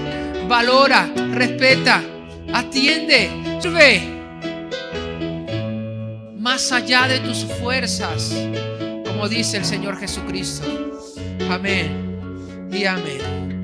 Valora, respeta, atiende, sirve. Más allá de tus fuerzas, como dice el Señor Jesucristo. Amén y amén.